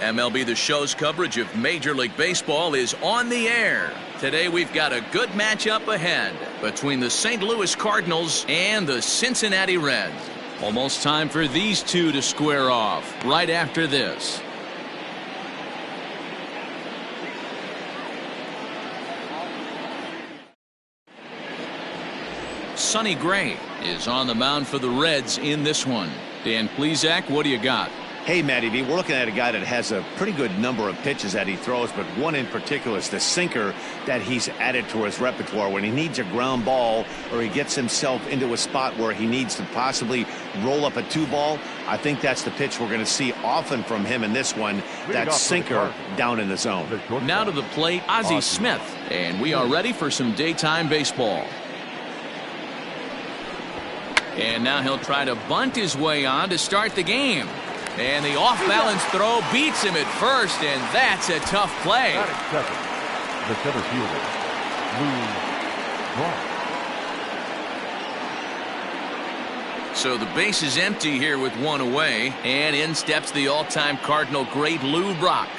MLB The Show's coverage of Major League Baseball is on the air. Today we've got a good matchup ahead between the St. Louis Cardinals and the Cincinnati Reds. Almost time for these two to square off right after this. Sonny Gray is on the mound for the Reds in this one. Dan Plesac, what do you got? Hey, Matty V, we're looking at a guy that has a pretty good number of pitches that he throws, but one in particular is the sinker that he's added to his repertoire. When he needs a ground ball or he gets himself into a spot where he needs to possibly roll up a 2-ball, I think that's the pitch we're going to see often from him in this one, that sinker down in the zone. Now to the plate, Ozzie Smith, and we are ready for some daytime baseball. And now he'll try to bunt his way on to start the game. And the off-balance throw beats him at first, and that's a tough play. The center fielder, Lou Brock. So the base is empty here with one away, and in steps the all-time Cardinal great Lou Brock.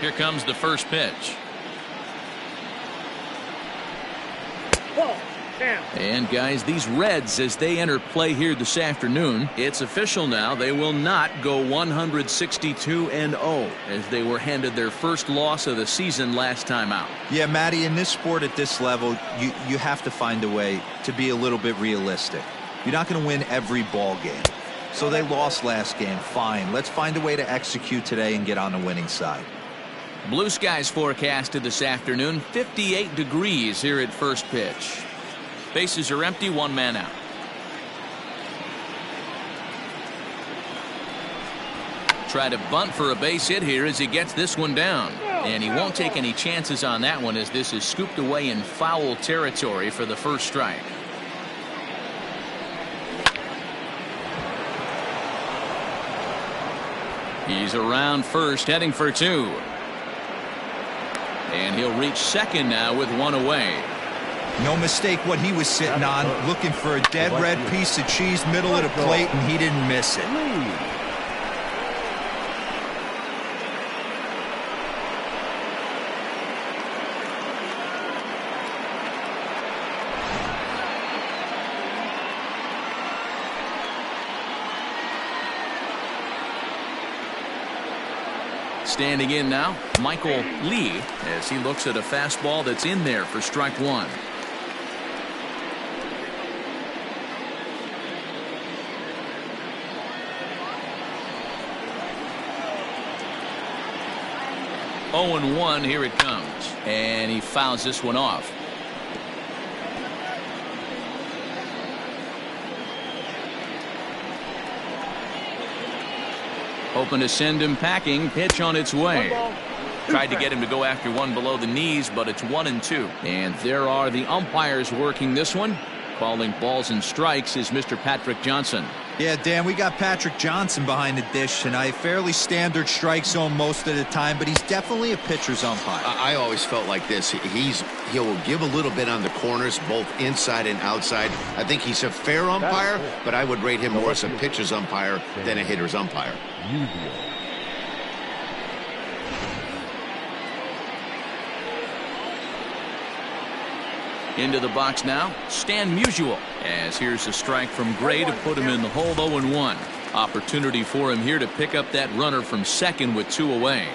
Here comes the first pitch. And guys, these Reds, as they enter play here this afternoon, it's official now. They will not go 162-0 as they were handed their first loss of the season last time out. Yeah, Matty, in this sport at this level, you have to find a way to be a little bit realistic. You're not going to win every ball game. So they lost last game. Fine. Let's find a way to execute today and get on the winning side. Blue skies forecasted this afternoon. 58 degrees here at first pitch. Bases are empty, one man out. Try to bunt for a base hit here as he gets this one down. And he won't take any chances on that one as this is scooped away in foul territory for the first strike. He's around first, heading for two. And he'll reach second now with one away. No mistake what he was sitting on, looking for a dead red piece of cheese middle of the plate, and he didn't miss it. Standing in now, Michael Lee, as he looks at a fastball that's in there for strike one. Oh and 1, here it comes, and he fouls this one off. Hoping to send him packing. Pitch on its way. Tried to get him to go after one below the knees, but it's 1-2. And there are the umpires working this one. Calling balls and strikes is Mr. Patrick Johnson. Yeah, Dan, we got Patrick Johnson behind the dish, and a fairly standard strike zone most of the time, but he's definitely a pitcher's umpire. I always felt like this. He'll give a little bit on the corners, both inside and outside. I think he's a fair umpire, but I would rate him more as a pitcher's umpire than a hitter's umpire. Into the box now, Stan Musial, as here's a strike from Gray to put him in the hole. 0-1. Opportunity for him here to pick up that runner from second with two away.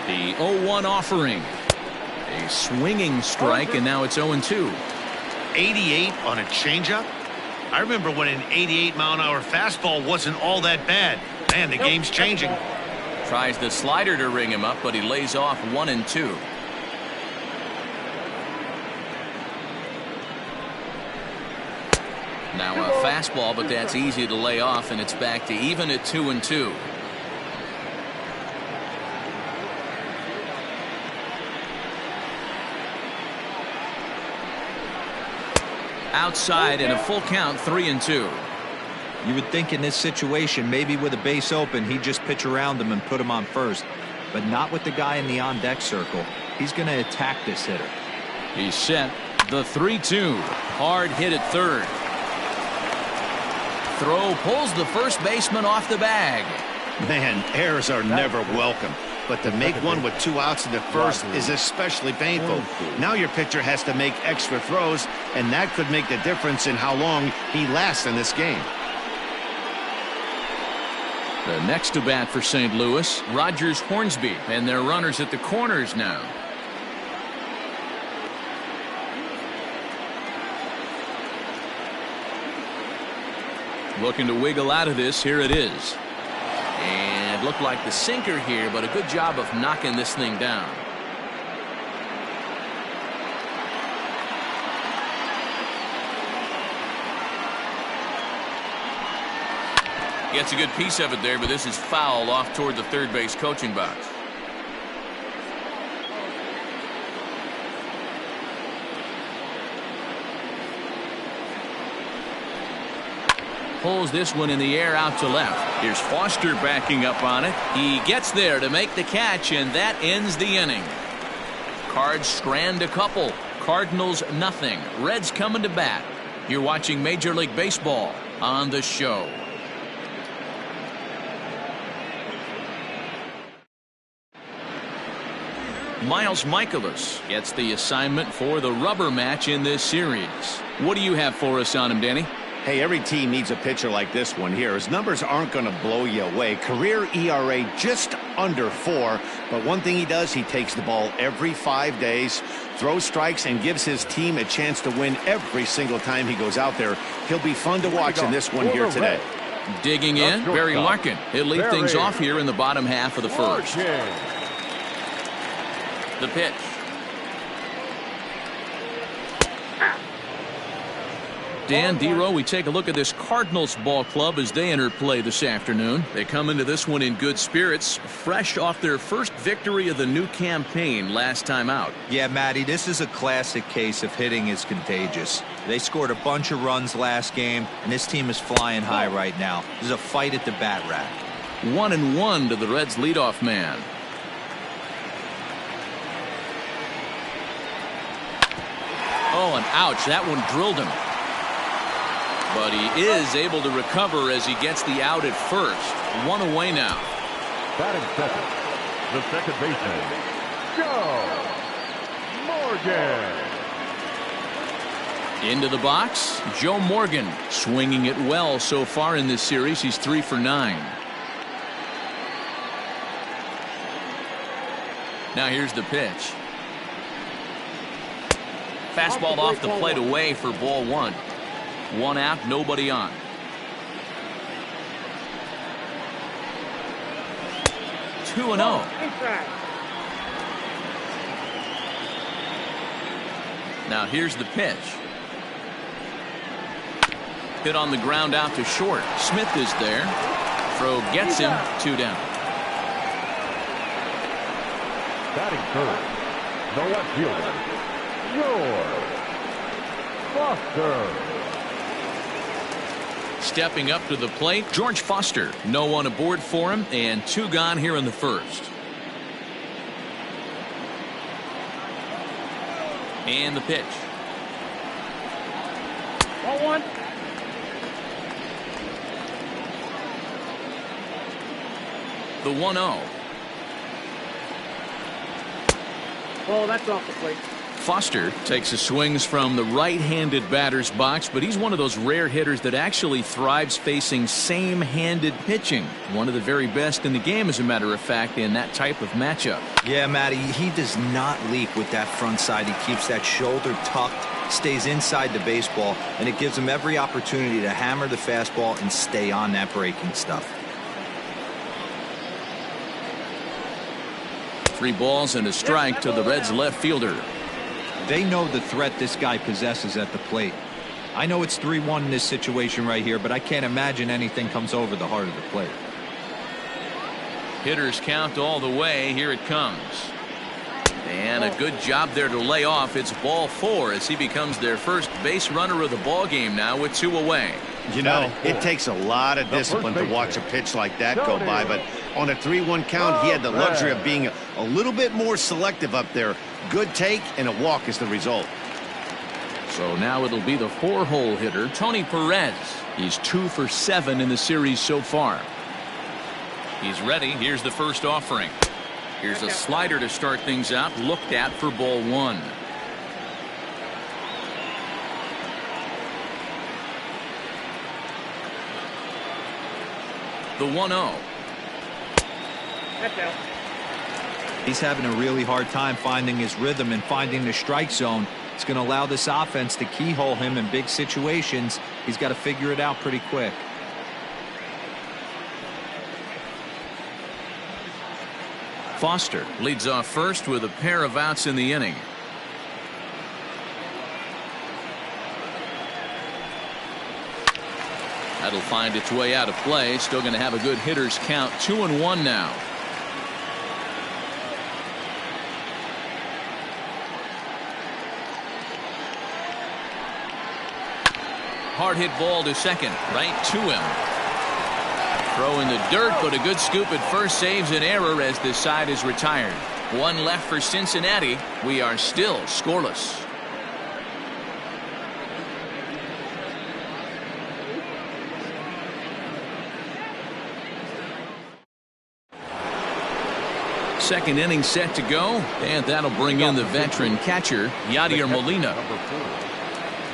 The 0-1 offering. A swinging strike, and now it's 0-2. 88 on a changeup? I remember when an 88-mile-an-hour fastball wasn't all that bad. Man, the game's changing. Tries the slider to ring him up, but he lays off 1-2. Now a fastball, but that's easy to lay off, and it's back to even at 2-2. Outside and a full count, 3-2. You would think in this situation, maybe with a base open, he'd just pitch around him and put him on first. But not with the guy in the on-deck circle. He's going to attack this hitter. He's set. The 3-2. Hard hit at third. Throw pulls the first baseman off the bag. Man, errors are never welcome. But to make one with 2 outs in the first is especially painful. Now your pitcher has to make extra throws, and that could make the difference in how long he lasts in this game. The next to bat for St. Louis, Rogers Hornsby, and their runners at the corners now. Looking to wiggle out of this. Here it is. And looked like the sinker here, but a good job of knocking this thing down. Gets a good piece of it there, but this is foul off toward the third base coaching box. Pulls this one in the air out to left. Here's Foster backing up on it. He gets there to make the catch, and that ends the inning. Cards strand a couple. Cardinals nothing. Reds coming to bat. You're watching Major League Baseball on the show. Miles Michaelis gets the assignment for the rubber match in this series. What do you have for us on him, Danny? Hey, every team needs a pitcher like this one here. His numbers aren't going to blow you away. Career ERA just under 4. But one thing he does, he takes the ball every 5 days, throws strikes, and gives his team a chance to win every single time he goes out there. He'll be fun to watch in this one here today. Digging in, Barry Larkin. He'll lead things off here in the bottom half of the first. The pitch. Dan Dero, we take a look at this Cardinals ball club as they enter play this afternoon. They come into this one in good spirits, fresh off their first victory of the new campaign last time out. Yeah, Matty, this is a classic case of hitting is contagious. They scored a bunch of runs last game, and this team is flying high right now. There's a fight at the bat rack. 1-1 to the Reds leadoff man. Oh, and ouch, that one drilled him. But he is able to recover as he gets the out at first. 1 away now. Batting second, the second baseman, Joe Morgan. Into the box, Joe Morgan swinging it well so far in this series. He's 3 for 9. Now here's the pitch. Fastball off the plate away for ball 1. 1 out, nobody on. Two and 0. Now here's the pitch. Hit on the ground out to short. Smith is there. Throw gets him. 2 down. Batting third, the left fielder, George Foster. Stepping up to the plate, George Foster. No one aboard for him, and 2 gone here in the first. And the pitch. Ball 1. The 1-0. Oh, that's off the plate. Foster takes his swings from the right-handed batter's box, but he's one of those rare hitters that actually thrives facing same-handed pitching. One of the very best in the game, as a matter of fact, in that type of matchup. Yeah, Matty, he does not leak with that front side. He keeps that shoulder tucked, stays inside the baseball, and it gives him every opportunity to hammer the fastball and stay on that breaking stuff. 3 balls and a strike to the Reds left fielder. They know the threat this guy possesses at the plate. I know it's 3-1 in this situation right here, but I can't imagine anything comes over the heart of the plate. Hitters count all the way. Here it comes. And a good job there to lay off. It's ball 4 as he becomes their first base runner of the ball game now with 2 away. You know, it takes a lot of discipline to watch a pitch like that go by, but on a 3-1 count, he had the luxury of being a little bit more selective up there. Good take and a walk is the result. So now it'll be the 4-hole hitter, Tony Perez. He's 2 for 7 in the series so far. He's ready. Here's the first offering. Here's a slider to start things out, looked at for ball 1. The 1-0. That's out. He's having a really hard time finding his rhythm and finding the strike zone. It's going to allow this offense to keyhole him in big situations. He's got to figure it out pretty quick. Foster leads off first with a pair of outs in the inning. That'll find its way out of play. Still going to have a good hitter's count. 2-1 now. Hard hit ball to second, right to him. Throw in the dirt, but a good scoop at first saves an error as this side is retired. 1 left for Cincinnati. We are still scoreless. Second inning set to go, and that'll bring in the veteran catcher, Yadier Molina. Number 4,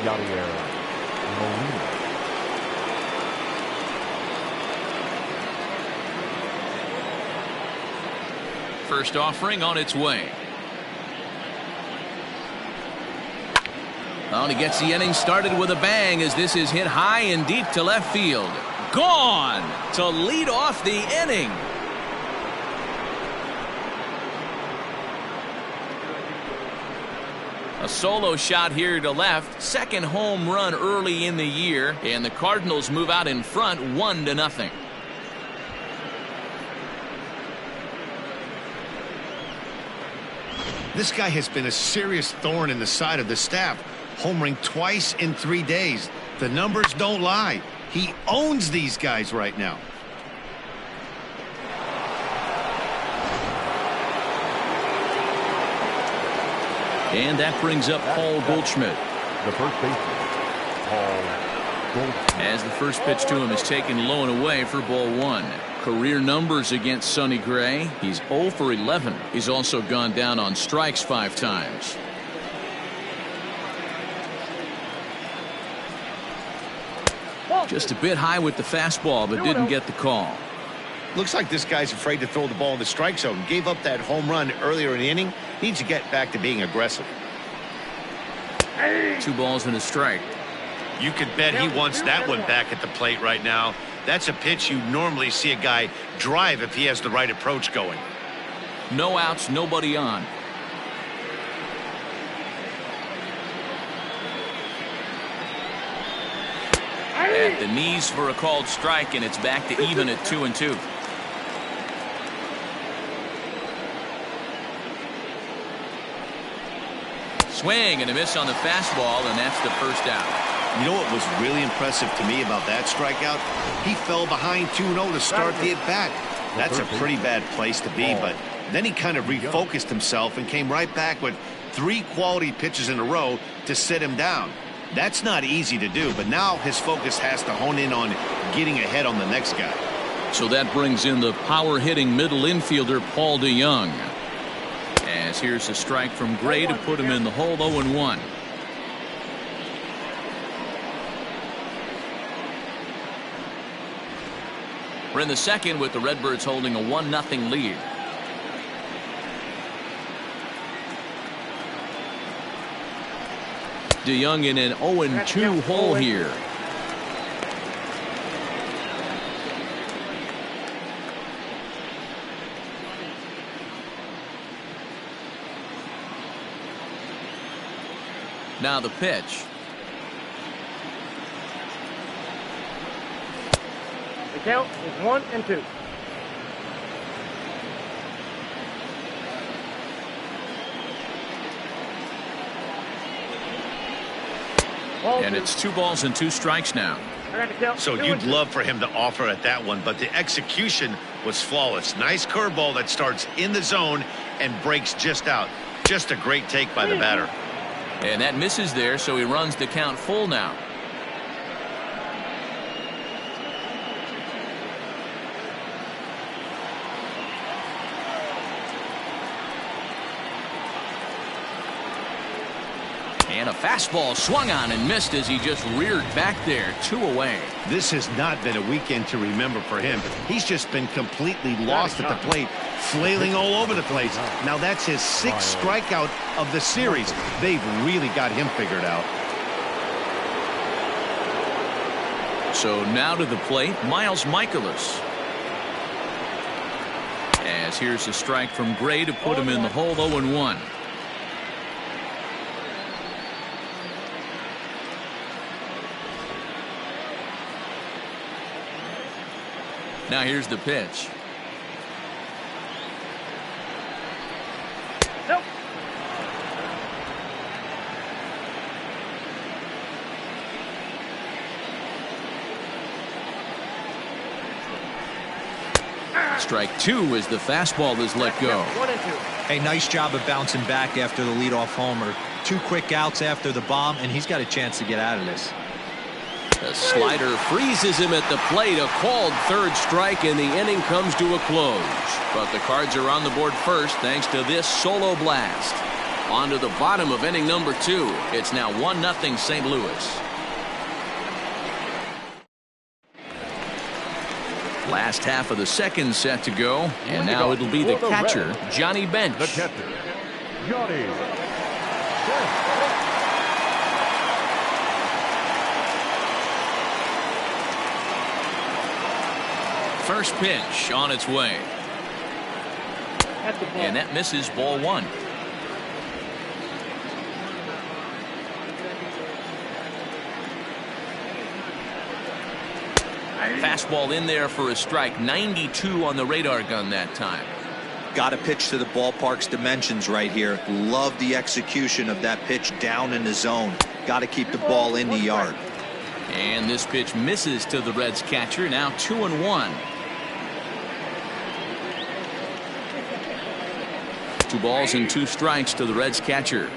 Yadier Molina. First offering on its way. Well, he gets the inning started with a bang as this is hit high and deep to left field. Gone to lead off the inning. A solo shot here to left. Second home run early in the year, and the Cardinals move out in front 1-0. This guy has been a serious thorn in the side of the staff, homering twice in 3 days. The numbers don't lie. He owns these guys right now. And that brings up Paul Goldschmidt. The first baseman, Paul Goldschmidt. As the first pitch to him is taken low and away for ball 1. Career numbers against Sonny Gray. He's 0 for 11. He's also gone down on strikes 5 times. Just a bit high with the fastball, but didn't get the call. Looks like this guy's afraid to throw the ball in the strike zone. Gave up that home run earlier in the inning. Needs to get back to being aggressive. 2 balls and a strike. You could bet he wants that one back at the plate right now. That's a pitch you normally see a guy drive if he has the right approach going. No outs, nobody on. At the knees for a called strike, and it's back to even at 2-2. Swing and a miss on the fastball, and that's the first out. You know what was really impressive to me about that strikeout? He fell behind 2-0 to start the at-bat. That's a pretty bad place to be, but then he kind of refocused himself and came right back with 3 quality pitches in a row to sit him down. That's not easy to do, but now his focus has to hone in on getting ahead on the next guy. So that brings in the power-hitting middle infielder, Paul DeYoung. As here's a strike from Gray to put him in the hole. 0-1. We're in the second with the Redbirds holding a 1-0 lead. DeYoung in an 0-2 hole here. Now the pitch. The count is 1-2. And it's 2 balls and 2 strikes now. So you'd love for him to offer at that one, but the execution was flawless. Nice curveball that starts in the zone and breaks just out. Just a great take by the batter. And that misses there, so he runs the count full now. And a fastball swung on and missed as he just reared back there. 2 away. This has not been a weekend to remember for him. He's just been completely lost at the plate, flailing all over the place. Now that's his 6th strikeout of the series. They've really got him figured out. So now to the plate, Miles Michaelis. As here's a strike from Gray to put him in the hole. 0-1. Now here's the pitch. Nope. Strike 2 as the fastball is let go. 1-2. Hey, nice job of bouncing back after the leadoff homer. 2 quick outs after the bomb, and he's got a chance to get out of this. The slider freezes him at the plate. A called 3rd strike, and the inning comes to a close. But the Cards are on the board first thanks to this solo blast. On to the bottom of inning number 2. It's now 1-0 St. Louis. Last half of the second set to go, and now it'll be the catcher, Johnny Bench. The catcher, Johnny Bench. First pitch on its way. That's the ball. And that misses, ball 1. Fastball in there for a strike. 92 on the radar gun that time. Got to pitch to the ballpark's dimensions right here. Love the execution of that pitch down in the zone. Got to keep the ball in the yard. And this pitch misses to the Reds catcher. Now 2-1. 2 balls and 2 strikes to the Reds catcher.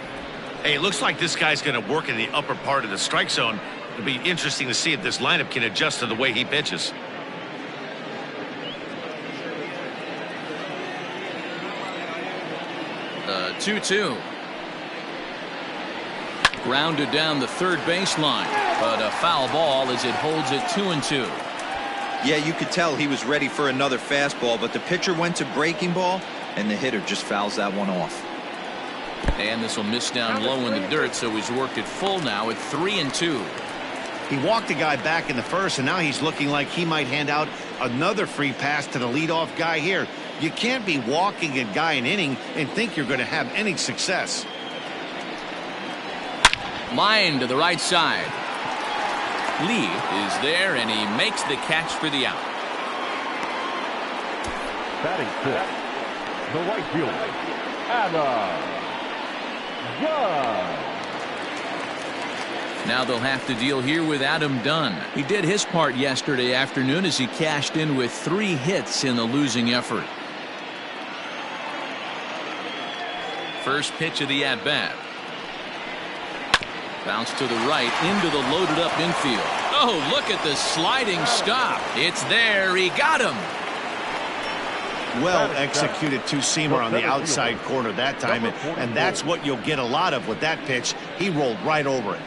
Hey, it looks like this guy's going to work in the upper part of the strike zone. It'll be interesting to see if this lineup can adjust to the way he pitches. 2-2. Grounded down the third baseline, but a foul ball as it holds it 2-2. Yeah, you could tell he was ready for another fastball, but the pitcher went to breaking ball, and the hitter just fouls that one off. And this will miss down low in the dirt, so he's worked it full now at 3-2. He walked a guy back in the first, and now he's looking like he might hand out another free pass to the leadoff guy here. You can't be walking a guy an inning and think you're going to have any success. Line to the right side. Lee is there, and he makes the catch for the out. Batting 5th, the right fielder, Adam Dunn. Now they'll have to deal here with Adam Dunn. He did his part yesterday afternoon as he cashed in with 3 hits in the losing effort. First pitch of the at-bat. Bounce to the right into the loaded up infield. Oh, look at the sliding stop. It's there. He got him. Well executed two-seamer on the outside corner that time, and that's what you'll get a lot of with that pitch. He rolled right over it.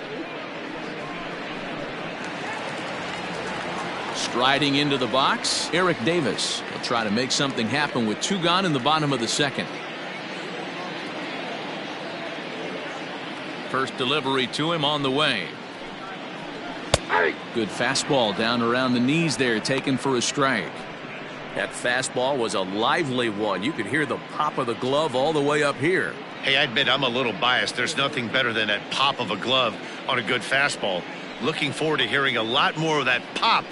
Striding into the box, Eric Davis will try to make something happen with 2 gone in the bottom of the second. First delivery to him on the way. Good fastball down around the knees there, taken for a strike. That fastball was a lively one. You could hear the pop of the glove all the way up here. Hey, I admit I'm a little biased. There's nothing better than that pop of a glove on a good fastball. Looking forward to hearing a lot more of that pop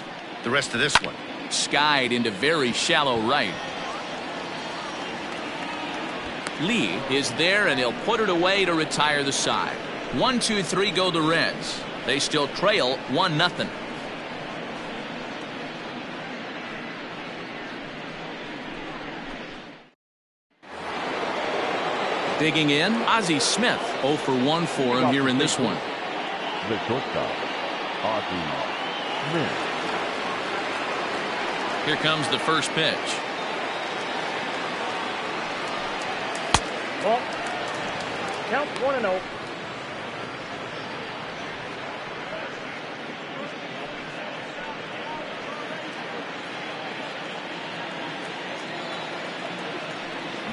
the rest of this one. Skied into very shallow right. Lee is there, and he'll put it away to retire the side. 1-2-3 go the Reds. They still trail 1-0. Digging in, Ozzie Smith. 0 for 1 for him here in this one. The shortstop, Ozzie Smith. Here comes the first pitch. Ball. Count 1-0.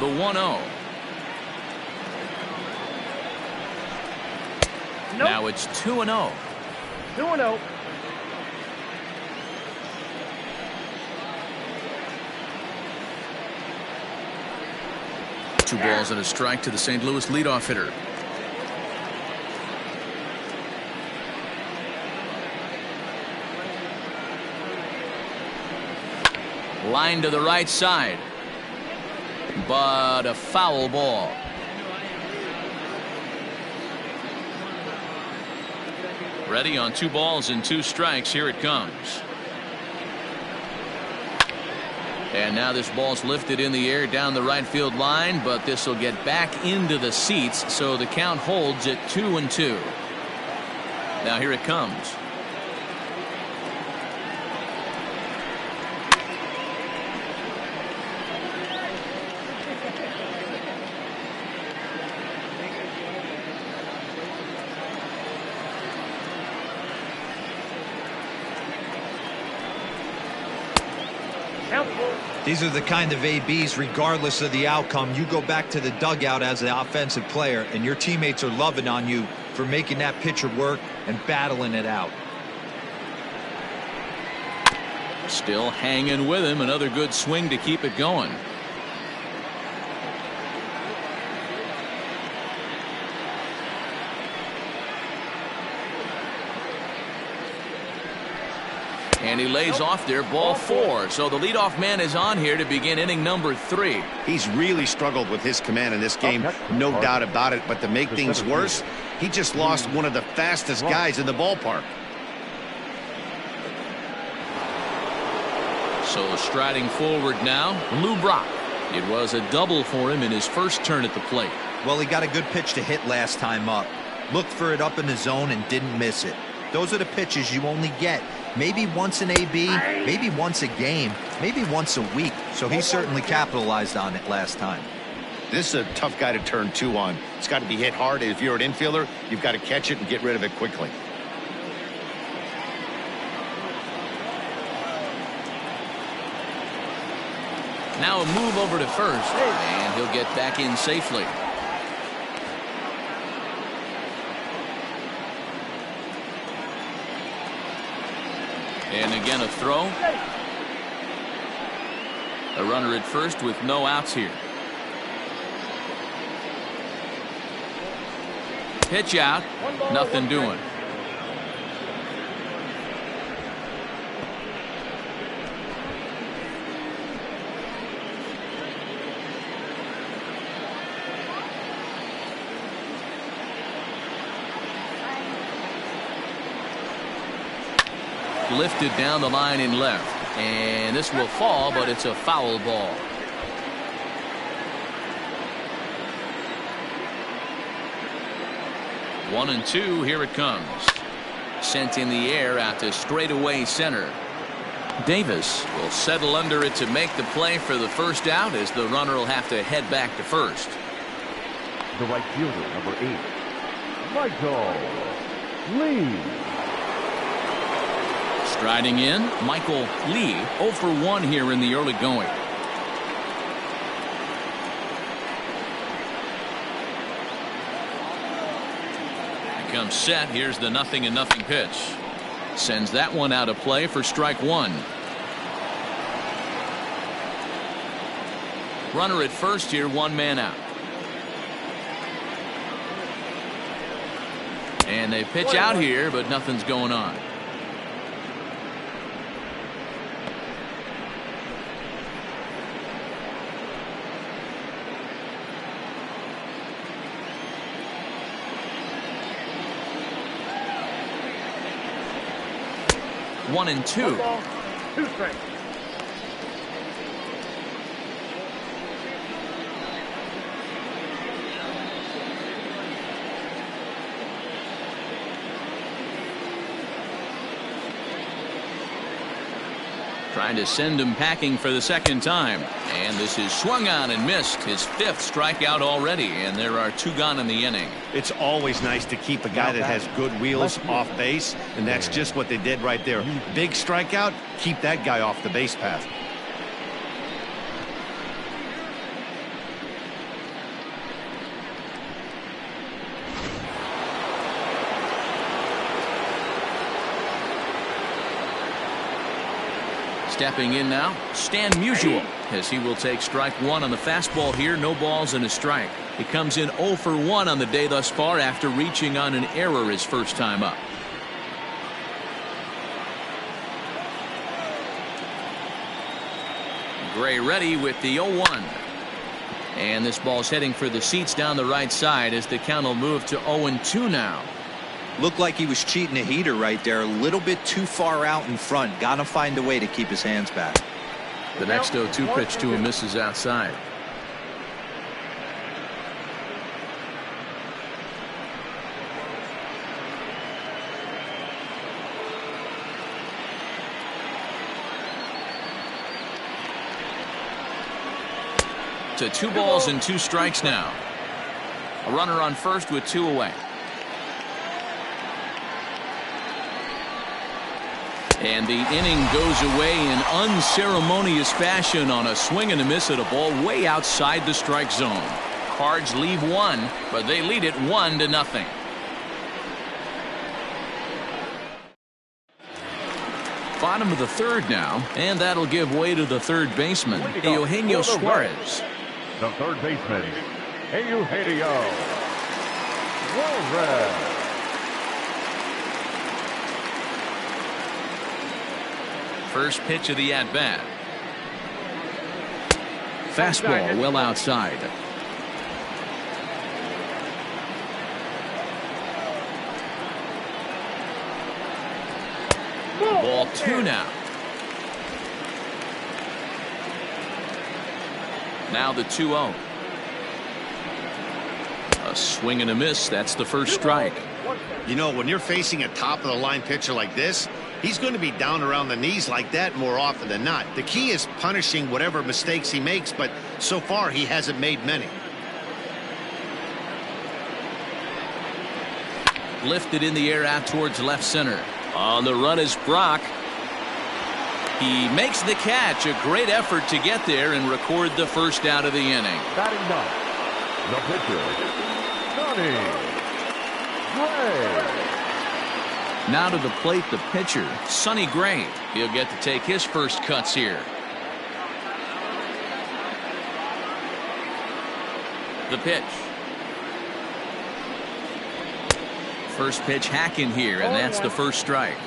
The 1-0. Nope. Now it's 2-0. 2-0. Two balls and a strike to the St. Louis leadoff hitter. Line to the right side. But a foul ball. Ready on 2 balls and 2 strikes. Here it comes. And now this ball's lifted in the air down the right field line, but this will get back into the seats, so the count holds at 2-2. Now here it comes. These are the kind of ABs, regardless of the outcome, you go back to the dugout as the offensive player, and your teammates are loving on you for making that pitcher work and battling it out. Still hanging with him. Another good swing to keep it going. And he lays off there, ball 4. So the leadoff man is on here to begin inning number 3. He's really struggled with his command in this game, no doubt about it. But to make things worse, he just lost one of the fastest guys in the ballpark. So striding forward now, Lou Brock. It was a double for him in his first turn at the plate. Well, he got a good pitch to hit last time up. Looked for it up in the zone and didn't miss it. Those are the pitches you only get maybe once an AB, maybe once a game, maybe once a week. So he certainly capitalized on it last time. This is a tough guy to turn 2 on. It's got to be hit hard. If you're an infielder, you've got to catch it and get rid of it quickly. Now a move over to first, and he'll get back in safely. And again a throw. A runner at first with no outs here. Pitch out, nothing doing. Lifted down the line in left, and this will fall, but it's a foul ball. One and two. Here it comes. Sent in the air out to straightaway center. Davis will settle under it to make the play for the first out, as the runner will have to head back to first. The right fielder, number 8, Michael Lee. Striding in, Michael Lee, 0 for 1 here in the early going. Becomes set. Here's the 0-0 pitch. Sends that one out of play for strike 1. Runner at first here, 1 man out. And they pitch out here, but nothing's going on. One and two. 2 strikes. trying to send him packing for the second time. And this is swung on and missed. His 5th strikeout already, and there are 2 gone in the inning. It's always nice to keep a guy that has good wheels off base, and that's just what they did right there. Big strikeout, keep that guy off the base path. Stepping in now, Stan Musial, as he will take strike 1 on the fastball here. No balls and a strike. He comes in 0 for 1 on the day thus far after reaching on an error his first time up. Gray ready with the 0-1. And this ball's heading for the seats down the right side as the count will move to 0-2 now. Looked like he was cheating a heater right there. A little bit too far out in front. Got to find a way to keep his hands back. The next 0-2 pitch to him misses outside. To 2 balls and 2 strikes now. A runner on first with 2 away. And the inning goes away in unceremonious fashion on a swing and a miss at a ball way outside the strike zone. Cards leave 1, but they lead it 1-0. Bottom of the 3rd now, and that'll give way to the 3rd baseman, Eugenio Suarez. The 3rd baseman, Eugenio Suarez. First pitch of the at-bat. Fastball well outside. Ball 2 now. Now the 2-0. A swing and a miss. That's the first strike. You know, when you're facing a top-of-the-line pitcher like this, he's going to be down around the knees like that more often than not. The key is punishing whatever mistakes he makes, but so far he hasn't made many. Lifted in the air out towards left center. On the run is Brock. He makes the catch. A great effort to get there and record the first out of the inning. Batting ninth, the pitcher, Sonny Gray. Now to the plate, the pitcher, Sonny Gray. He'll get to take his first cuts here. The pitch. First pitch hacking here, and that's the first strike.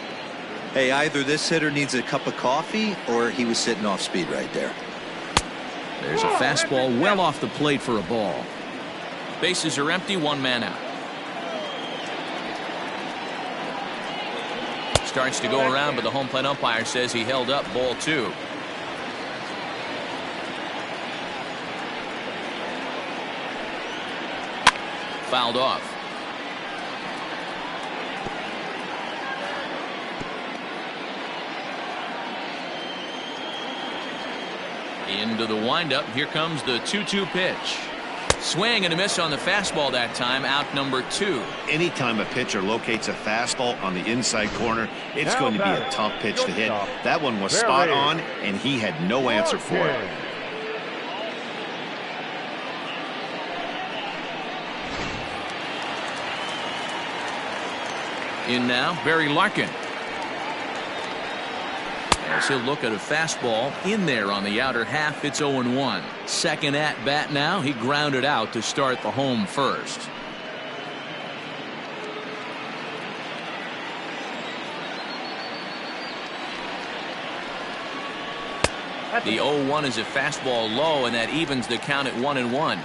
Hey, either this hitter needs a cup of coffee or he was sitting off speed right there. There's a fastball well off the plate for a ball. Bases are empty, 1 man out. Starts to go around, but the home plate umpire says he held up. Ball 2. Fouled off. Into the windup. Here comes the 2-2 pitch. Swing and a miss on the fastball that time. Out number 2. Anytime a pitcher locates a fastball on the inside corner, it's going to be a tough pitch to hit. That one was spot on, and he had no answer for it. In now, Barry Larkin. As he'll look at a fastball in there on the outer half. It's 0-1. Second at bat now. He grounded out to start the home first. The 0-1 is a fastball low, and that evens the count at 1-1.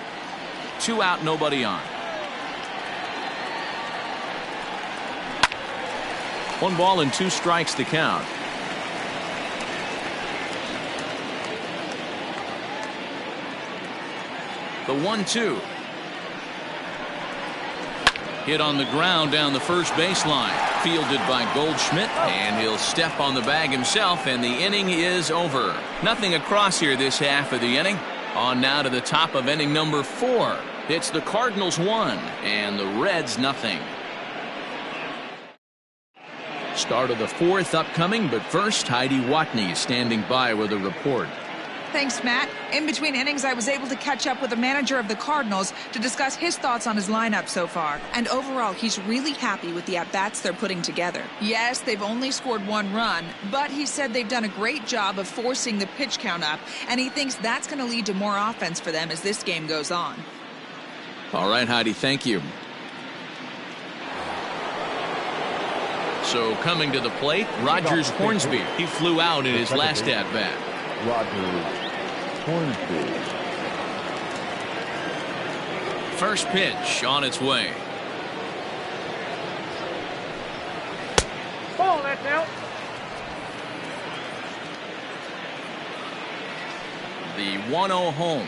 2 out, nobody on. 1 ball and 2 strikes to count. The 1-2. Hit on the ground down the first baseline. Fielded by Goldschmidt, and he'll step on the bag himself, and the inning is over. Nothing across here this half of the inning. On now to the top of inning number 4. It's the Cardinals 1 and the Reds nothing. Start of the 4th upcoming, but first Heidi Watney standing by with a report. Thanks, Matt. In between innings, I was able to catch up with the manager of the Cardinals to discuss his thoughts on his lineup so far. And overall, he's really happy with the at-bats they're putting together. Yes, they've only scored 1 run, but he said they've done a great job of forcing the pitch count up, and he thinks that's going to lead to more offense for them as this game goes on. All right, Heidi, thank you. So coming to the plate, Rogers Hornsby. He flew out in his last at-bat. Rogers Hornsby. First pitch on its way. Ball, that's out. The 1-0 home.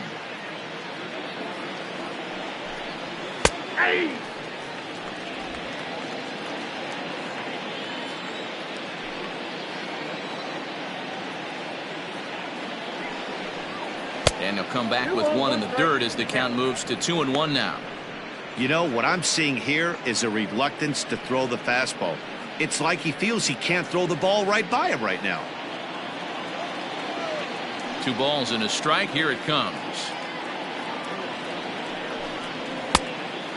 Hey! And he'll come back with 1 in the dirt as the count moves to 2-1 now. You know, what I'm seeing here is a reluctance to throw the fastball. It's like he feels he can't throw the ball right by him right now. 2 balls and a strike. Here it comes.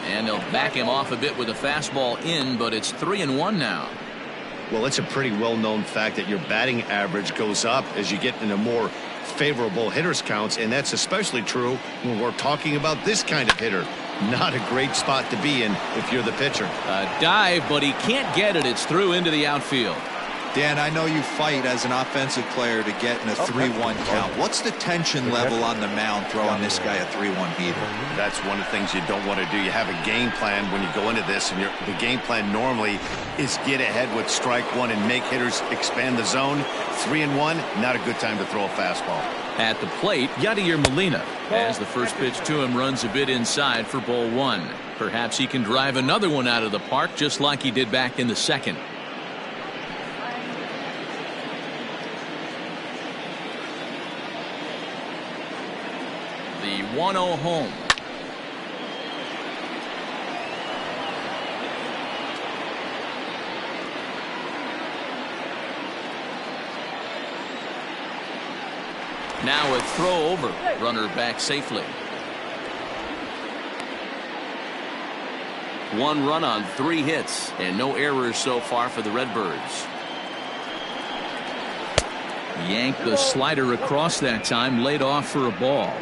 And they'll back him off a bit with a fastball in, but it's 3-1 now. Well, it's a pretty well-known fact that your batting average goes up as you get into more favorable hitters counts, and that's especially true when we're talking about this kind of hitter. Not a great spot to be in if you're the pitcher. A dive, but he can't get it. It's through into the outfield. Dan, I know you fight as an offensive player to get in a 3-1 count. What's the tension level on the mound throwing this guy a 3-1 heater? That's one of the things you don't want to do. You have a game plan when you go into this, and the game plan normally is get ahead with strike 1 and make hitters expand the zone. 3-1, not a good time to throw a fastball. At the plate, Yadier Molina, as the first pitch to him runs a bit inside for ball 1. Perhaps he can drive another one out of the park just like he did back in the second. The 1-0 home. Now a throw over. Runner back safely. 1 run on 3 hits and no errors so far for the Redbirds. Yanked the slider across that time, laid off for a ball.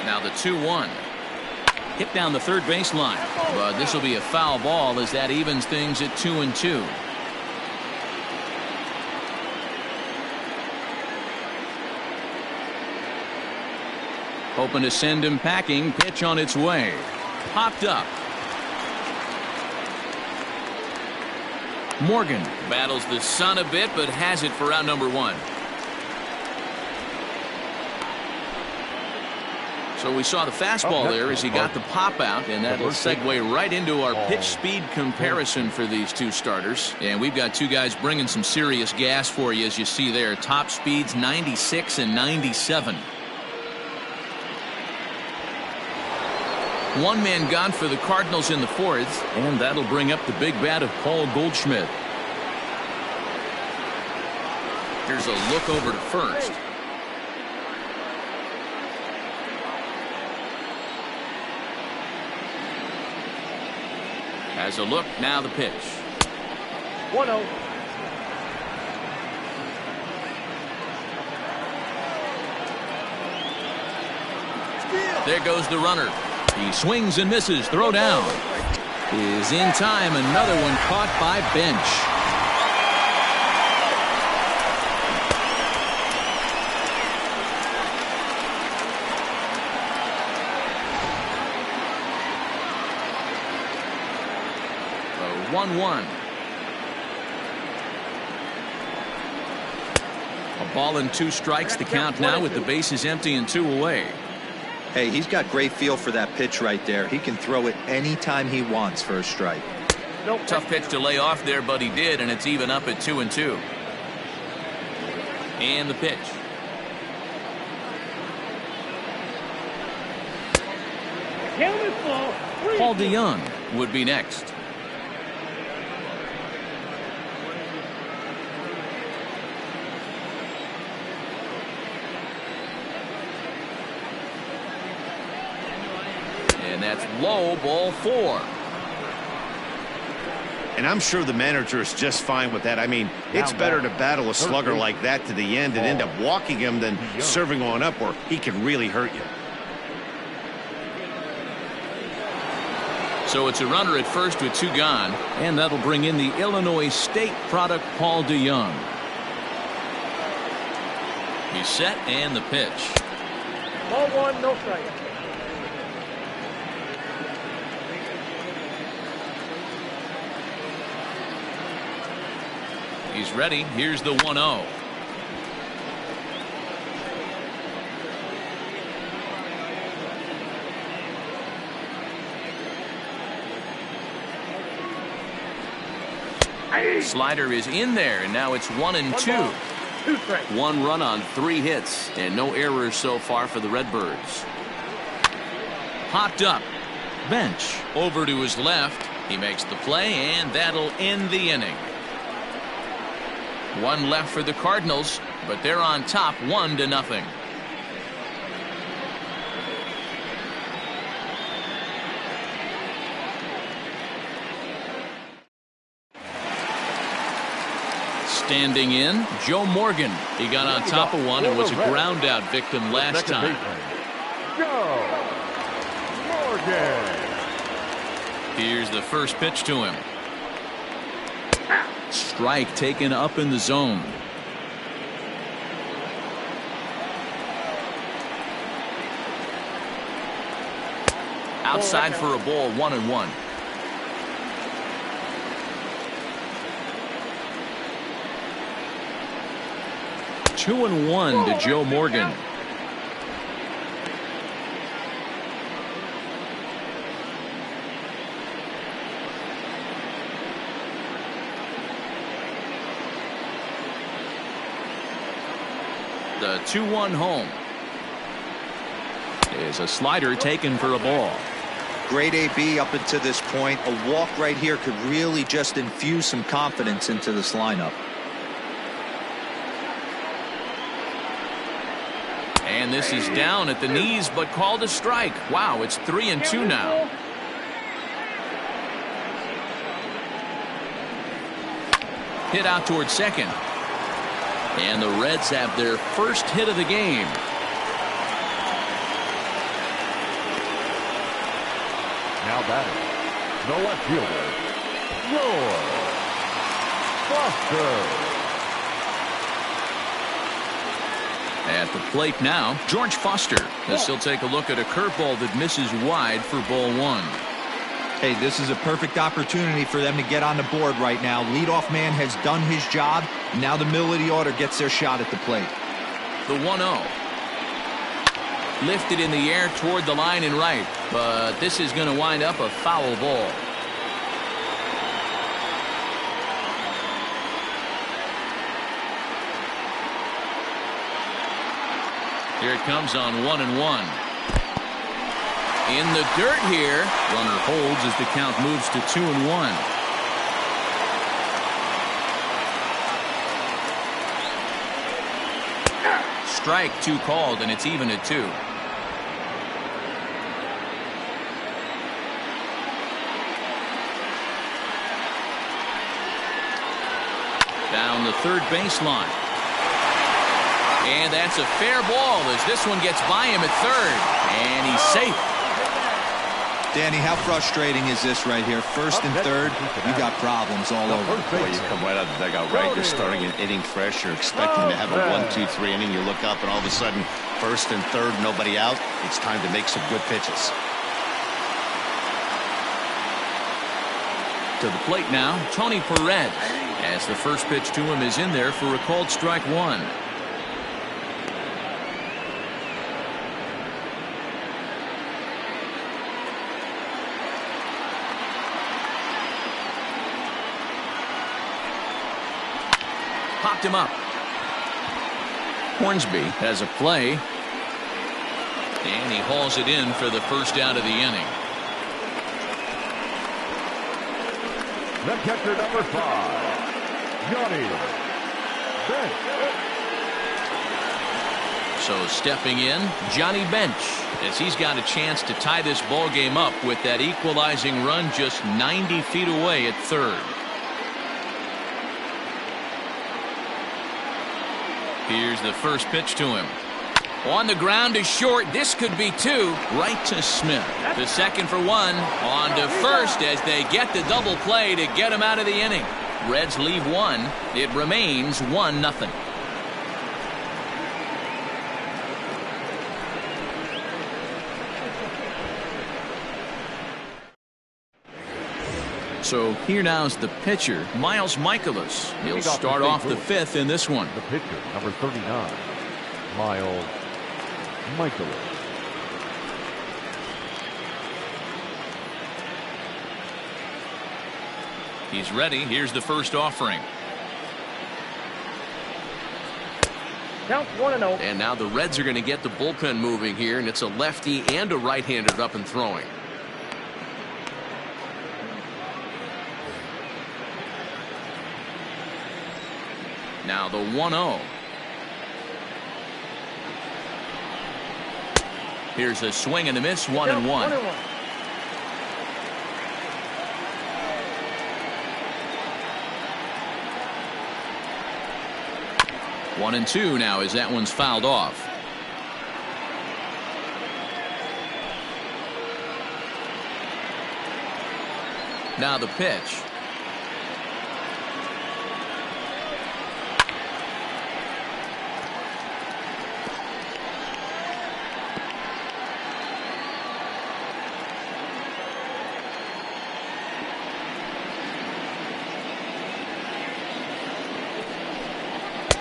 Now the 2-1. Hit down the third baseline, but this will be a foul ball as that evens things at 2-2. Hoping to send him packing. Pitch on its way. Popped up. Morgan battles the sun a bit, but has it for out number 1. So we saw the fastball there as he got the pop out, and that'll segue right into our pitch speed comparison for these 2 starters. And we've got 2 guys bringing some serious gas for you, as you see there. Top speeds 96 and 97. 1 man gone for the Cardinals in the 4th, and that'll bring up the big bat of Paul Goldschmidt. Here's a look over to first. As a look, now the pitch. 1-0. There goes the runner. He swings and misses. Throw down. Is in time. Another one caught by Bench. A 1-1. A ball and 2 strikes. The count now with the bases empty and 2 away. Hey, he's got great feel for that pitch right there. He can throw it anytime he wants for a strike. Nope. Tough pitch to lay off there, but he did, and it's even up at 2-2. And the pitch. Paul DeYoung would be next. And that's low, ball 4. And I'm sure the manager is just fine with that. I mean, it's better to battle a slugger like that to the end and end up walking him than serving on up where he can really hurt you. So it's a runner at first with 2 gone, and that'll bring in the Illinois State product, Paul DeYoung. He's set, and the pitch. Ball 1, no strike. He's ready. Here's the 1-0. Slider is in there, and now it's 1-2. 2 strikes. 1 run on 3 hits, and no errors so far for the Redbirds. Popped up. Bench. Over to his left. He makes the play, and that'll end the inning. 1 left for the Cardinals, but they're on top 1-0. Standing in, Joe Morgan. He got on top of one and was a ground out victim last time. Joe Morgan. Here's the first pitch to him. Strike taken up in the zone. Outside for a ball, 1-1. Two and 1 to Joe Morgan. The 2-1 home is a slider taken for a ball. Great AB up until this point. A walk right here could really just infuse some confidence into this lineup. And this is down at the knees, but called a strike. Wow, it's 3-2 now. Hit out towards second. And the Reds have their first hit of the game. Now batting, the left fielder, George Foster. At the plate now, George Foster, as he'll take a look at a curveball that misses wide for ball 1. Hey, this is a perfect opportunity for them to get on the board right now. Leadoff man has done his job. Now the middle of the order gets their shot at the plate. The 1-0. Lifted in the air toward the line and right, but this is going to wind up a foul ball. Here it comes on 1-1. In the dirt here. Runner holds as the count moves to 2-1. Strike 2 called, and it's even at 2. Down the third baseline. And that's a fair ball as this one gets by him at third. And he's safe. Danny, how frustrating is this right here? First and third, you got problems all over the Boy, place. you come right out of the dugout, right? You're starting an inning fresh. You're expecting to have a 1-2-3 inning. You look up, and all of a sudden, first and third, nobody out. It's time to make some good pitches. To the plate now, Tony Perez, as the first pitch to him is in there for a called strike 1. popped him up. Hornsby has a play. And he hauls it in for the first out of the inning. The catcher, number 5, Johnny Bench. So stepping in, Johnny Bench, as he's got a chance to tie this ball game up with that equalizing run just 90 feet away at third. Here's the first pitch to him. On the ground is short. This could be 2. Right to Smith. The second for 1. On to first as they get the double play to get him out of the inning. Reds leave 1. It remains 1-0. So here now's the pitcher, Miles Michaelis. He'll start off the 5th in this one. The pitcher, number 39, Miles Michaelis. He's ready. Here's the first offering. Count 1-0. And now the Reds are going to get the bullpen moving here, and it's a lefty and a right-hander up and throwing. Now the 1-0. Here's a swing and a miss, 1-1. 1-1. One and 2 now as that one's fouled off. Now the pitch.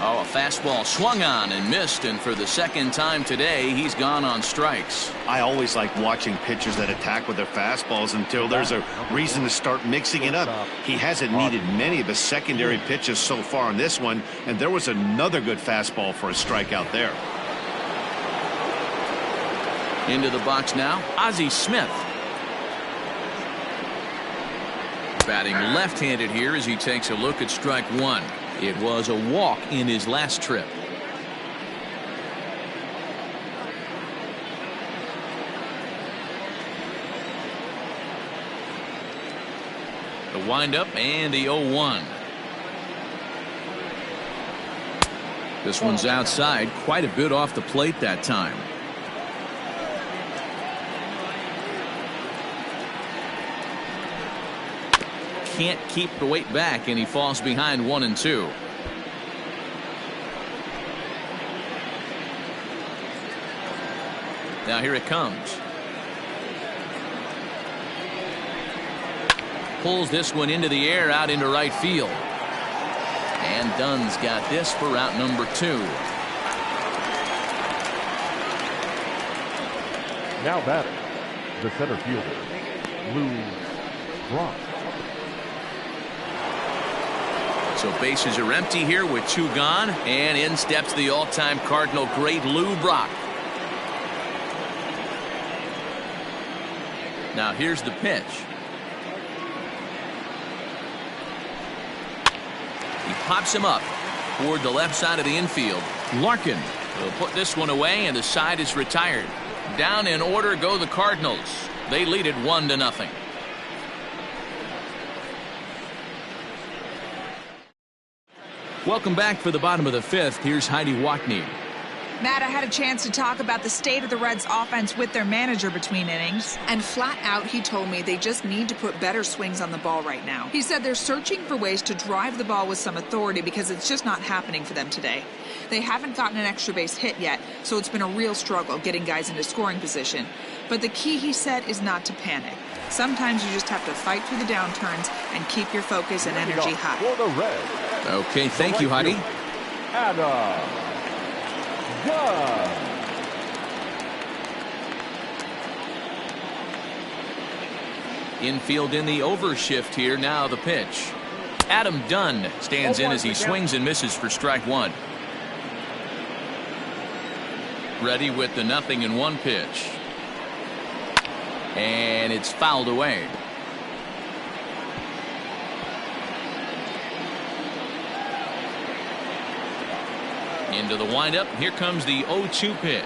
Oh, a fastball swung on and missed, and for the second time today, he's gone on strikes. I always like watching pitchers that attack with their fastballs until there's a reason to start mixing it up. He hasn't needed many of the secondary pitches so far on this one, and there was another good fastball for a strikeout there. Into the box now, Ozzie Smith. Batting left-handed here as he takes a look at strike 1. It was a walk in his last trip. The windup and the 0-1. This one's outside, quite a bit off the plate that time. Can't keep the weight back, and he falls behind 1 and 2. Now here it comes. Pulls this one into the air out into right field. And Dunn's got this for out number 2. Now batting, the center fielder, Lou Brock. So bases are empty here with 2 gone, and in steps the all-time Cardinal great Lou Brock. Now here's the pitch. He pops him up toward the left side of the infield. Larkin will put this one away, and the side is retired. Down in order go the Cardinals. They lead it 1-0. Welcome back for the bottom of the 5th. Here's Heidi Watney. Matt, I had a chance to talk about the state of the Reds offense with their manager between innings, and flat out he told me they just need to put better swings on the ball right now. He said they're searching for ways to drive the ball with some authority because it's just not happening for them today. They haven't gotten an extra base hit yet, so it's been a real struggle getting guys into scoring position. But the key, he said, is not to panic. Sometimes you just have to fight through the downturns and keep your focus and energy high. For the Reds, Okay, thank you, Heidi. Adam Gunn. Infield in the overshift here. Now the pitch. Adam Dunn stands in as he swings and misses for strike one. Ready with the 0-1 pitch. And it's fouled away. Into the windup. Here comes the 0-2 pitch.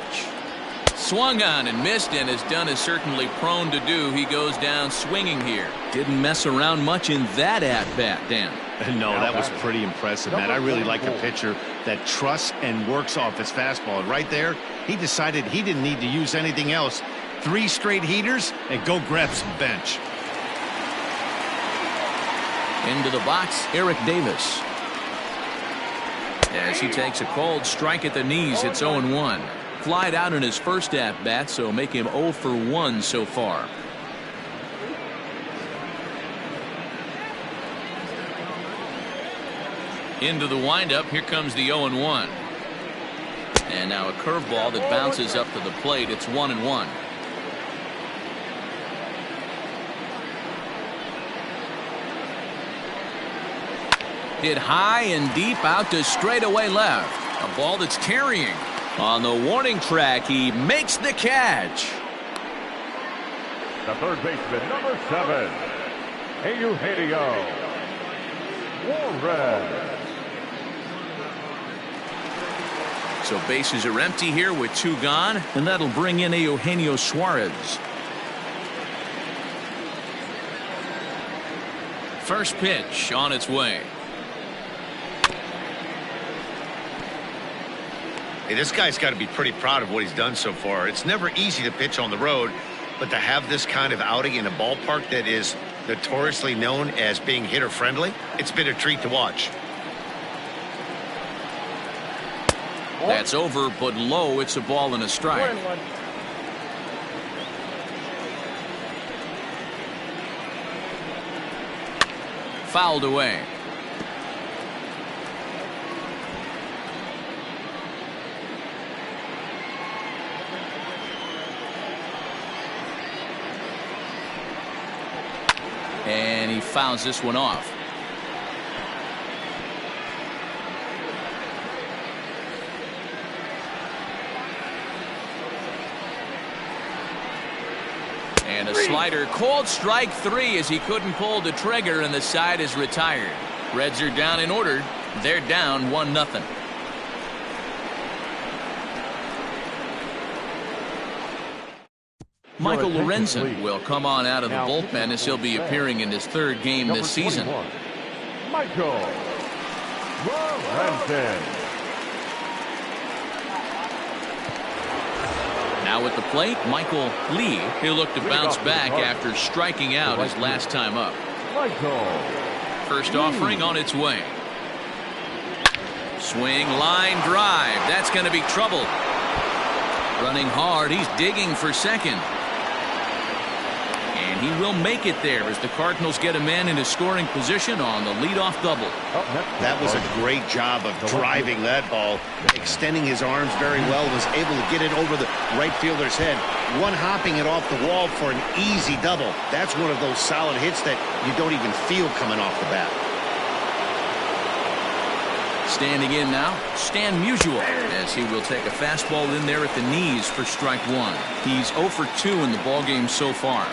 Swung on and missed, and as Dunn is certainly prone to do, he goes down swinging here. Didn't mess around much in that at-bat, Dan. No, that was pretty impressive, Matt. I really like a pitcher that trusts and works off his fastball. And right there, he decided he didn't need to use anything else. 3 straight heaters and go grab some bench. Into the box, Eric Davis. As he takes a cold strike at the knees, it's 0-1. Flied out in his first at-bat, so make him 0 for 1 so far. Into the windup, here comes the 0-1. And now a curveball that bounces up to the plate. It's 1-1. Hit high and deep out to straightaway left. A ball that's carrying. On the warning track, he makes the catch. The third baseman, number 7, Eugenio Suarez. So bases are empty here with 2 gone, and that'll bring in Eugenio Suarez. First pitch on its way. Hey, this guy's got to be pretty proud of what he's done so far. It's never easy to pitch on the road, but to have this kind of outing in a ballpark that is notoriously known as being hitter friendly, it's been a treat to watch. That's over, but low. It's a ball and a strike. Fouled away. And he fouls this one off. And a slider, called strike 3 as he couldn't pull the trigger, and the side is retired. Reds are down in order. They're down 1-0. Michael Lorenzen will come on out of the bullpen as he'll be appearing in his 3rd game this season. Michael Lorenzen. Now at the plate, Michael Lee. He'll look to bounce back after striking out his last time up. First offering on its way. Swing, line drive. That's going to be trouble. Running hard. He's digging for second. And he will make it there as the Cardinals get a man in a scoring position on the leadoff double. That was a great job of driving that ball, extending his arms very well, was able to get it over the right fielder's head, one-hopping it off the wall for an easy double. That's one of those solid hits that you don't even feel coming off the bat. Standing in now, Stan Musial, as he will take a fastball in there at the knees for strike 1. He's 0 for 2 in the ballgame so far.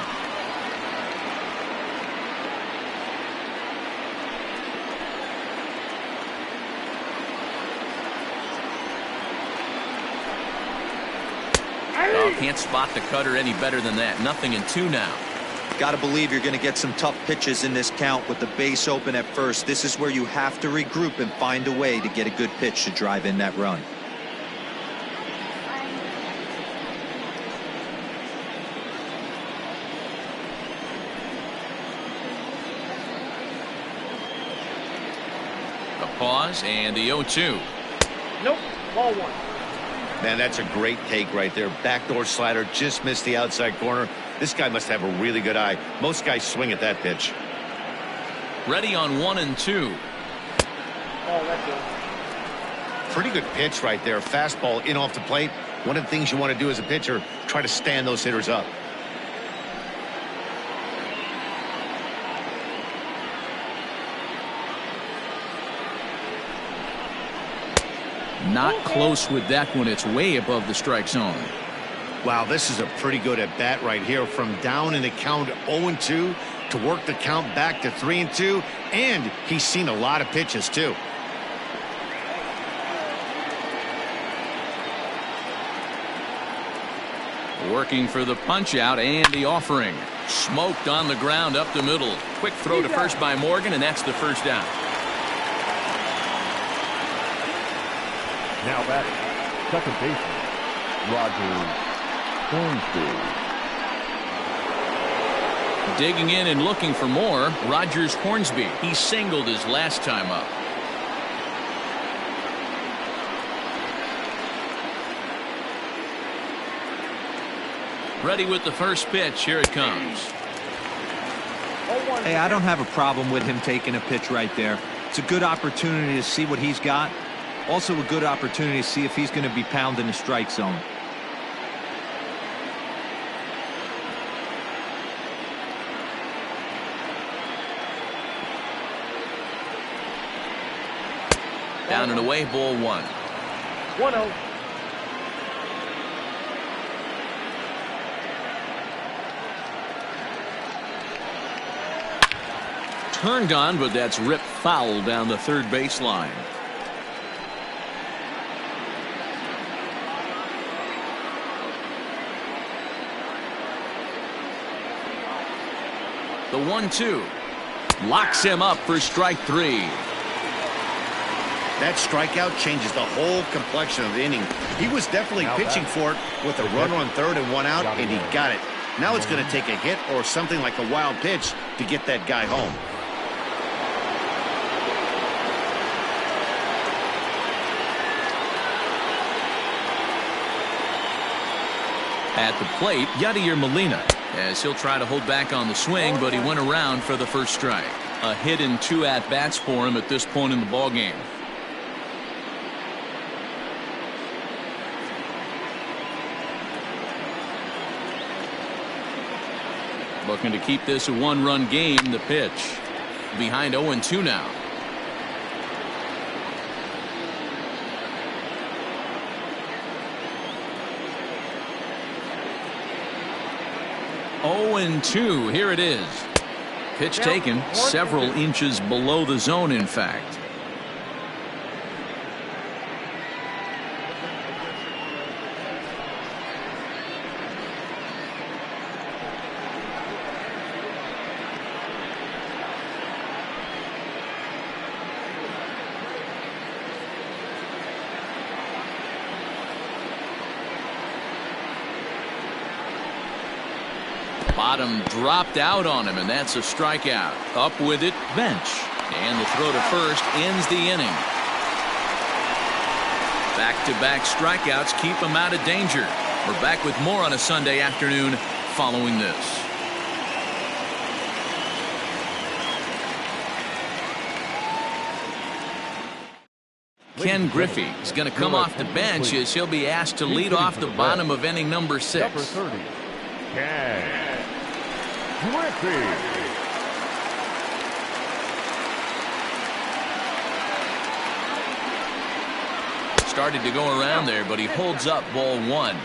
Oh, can't spot the cutter any better than that. 0-2 now. Got to believe you're going to get some tough pitches in this count with the base open at first. This is where you have to regroup and find a way to get a good pitch to drive in that run. A pause and the 0-2. Nope, ball 1. Man, that's a great take right there. Backdoor slider, just missed the outside corner. This guy must have a really good eye. Most guys swing at that pitch. Ready on 1 and 2. Oh, that's good. Pretty good pitch right there. Fastball in off the plate. One of the things you want to do as a pitcher, try to stand those hitters up. Not close with that one. It's way above the strike zone. Wow, this is a pretty good at bat right here. From down in the count 0-2 to work the count back to 3-2, and he's seen a lot of pitches too. Working for the punch out and the offering. Smoked on the ground up the middle. Quick throw to first by Morgan, and that's the first down. Now batting, second baseman, Roger Hornsby. Digging in and looking for more, Rogers Hornsby. He singled his last time up. Ready with the first pitch. Here it comes. Hey, I don't have a problem with him taking a pitch right there. It's a good opportunity to see what he's got. Also a good opportunity to see if he's going to be pounding the strike zone. Down and away, ball one. 1-0. Turned on, but that's ripped foul down the third baseline. The 1-2 locks him up for strike three. That strikeout changes the whole complexion of the inning. He was definitely pitching for it with a runner on third and one out, and he got it. Now it's going to take a hit or something like a wild pitch to get that guy home. At the plate, Yadier Molina, as he'll try to hold back on the swing, but he went around for the first strike. A hit and 2 at-bats for him at this point in the ballgame. Looking to keep this a one-run game. The pitch. Behind 0-2 now. Oh, 2. Here it is. Pitch taken several inches below the zone, in fact. Bottom dropped out on him, and that's a strikeout. Up with it, bench. And the throw to first ends the inning. Back-to-back strikeouts keep him out of danger. We're back with more on a Sunday afternoon following this. Ken Griffey is going to come off the bench as he'll be asked to lead off the bottom of inning number 6. Number 30, Ken Griffey. Started to go around there, but he holds up ball 1.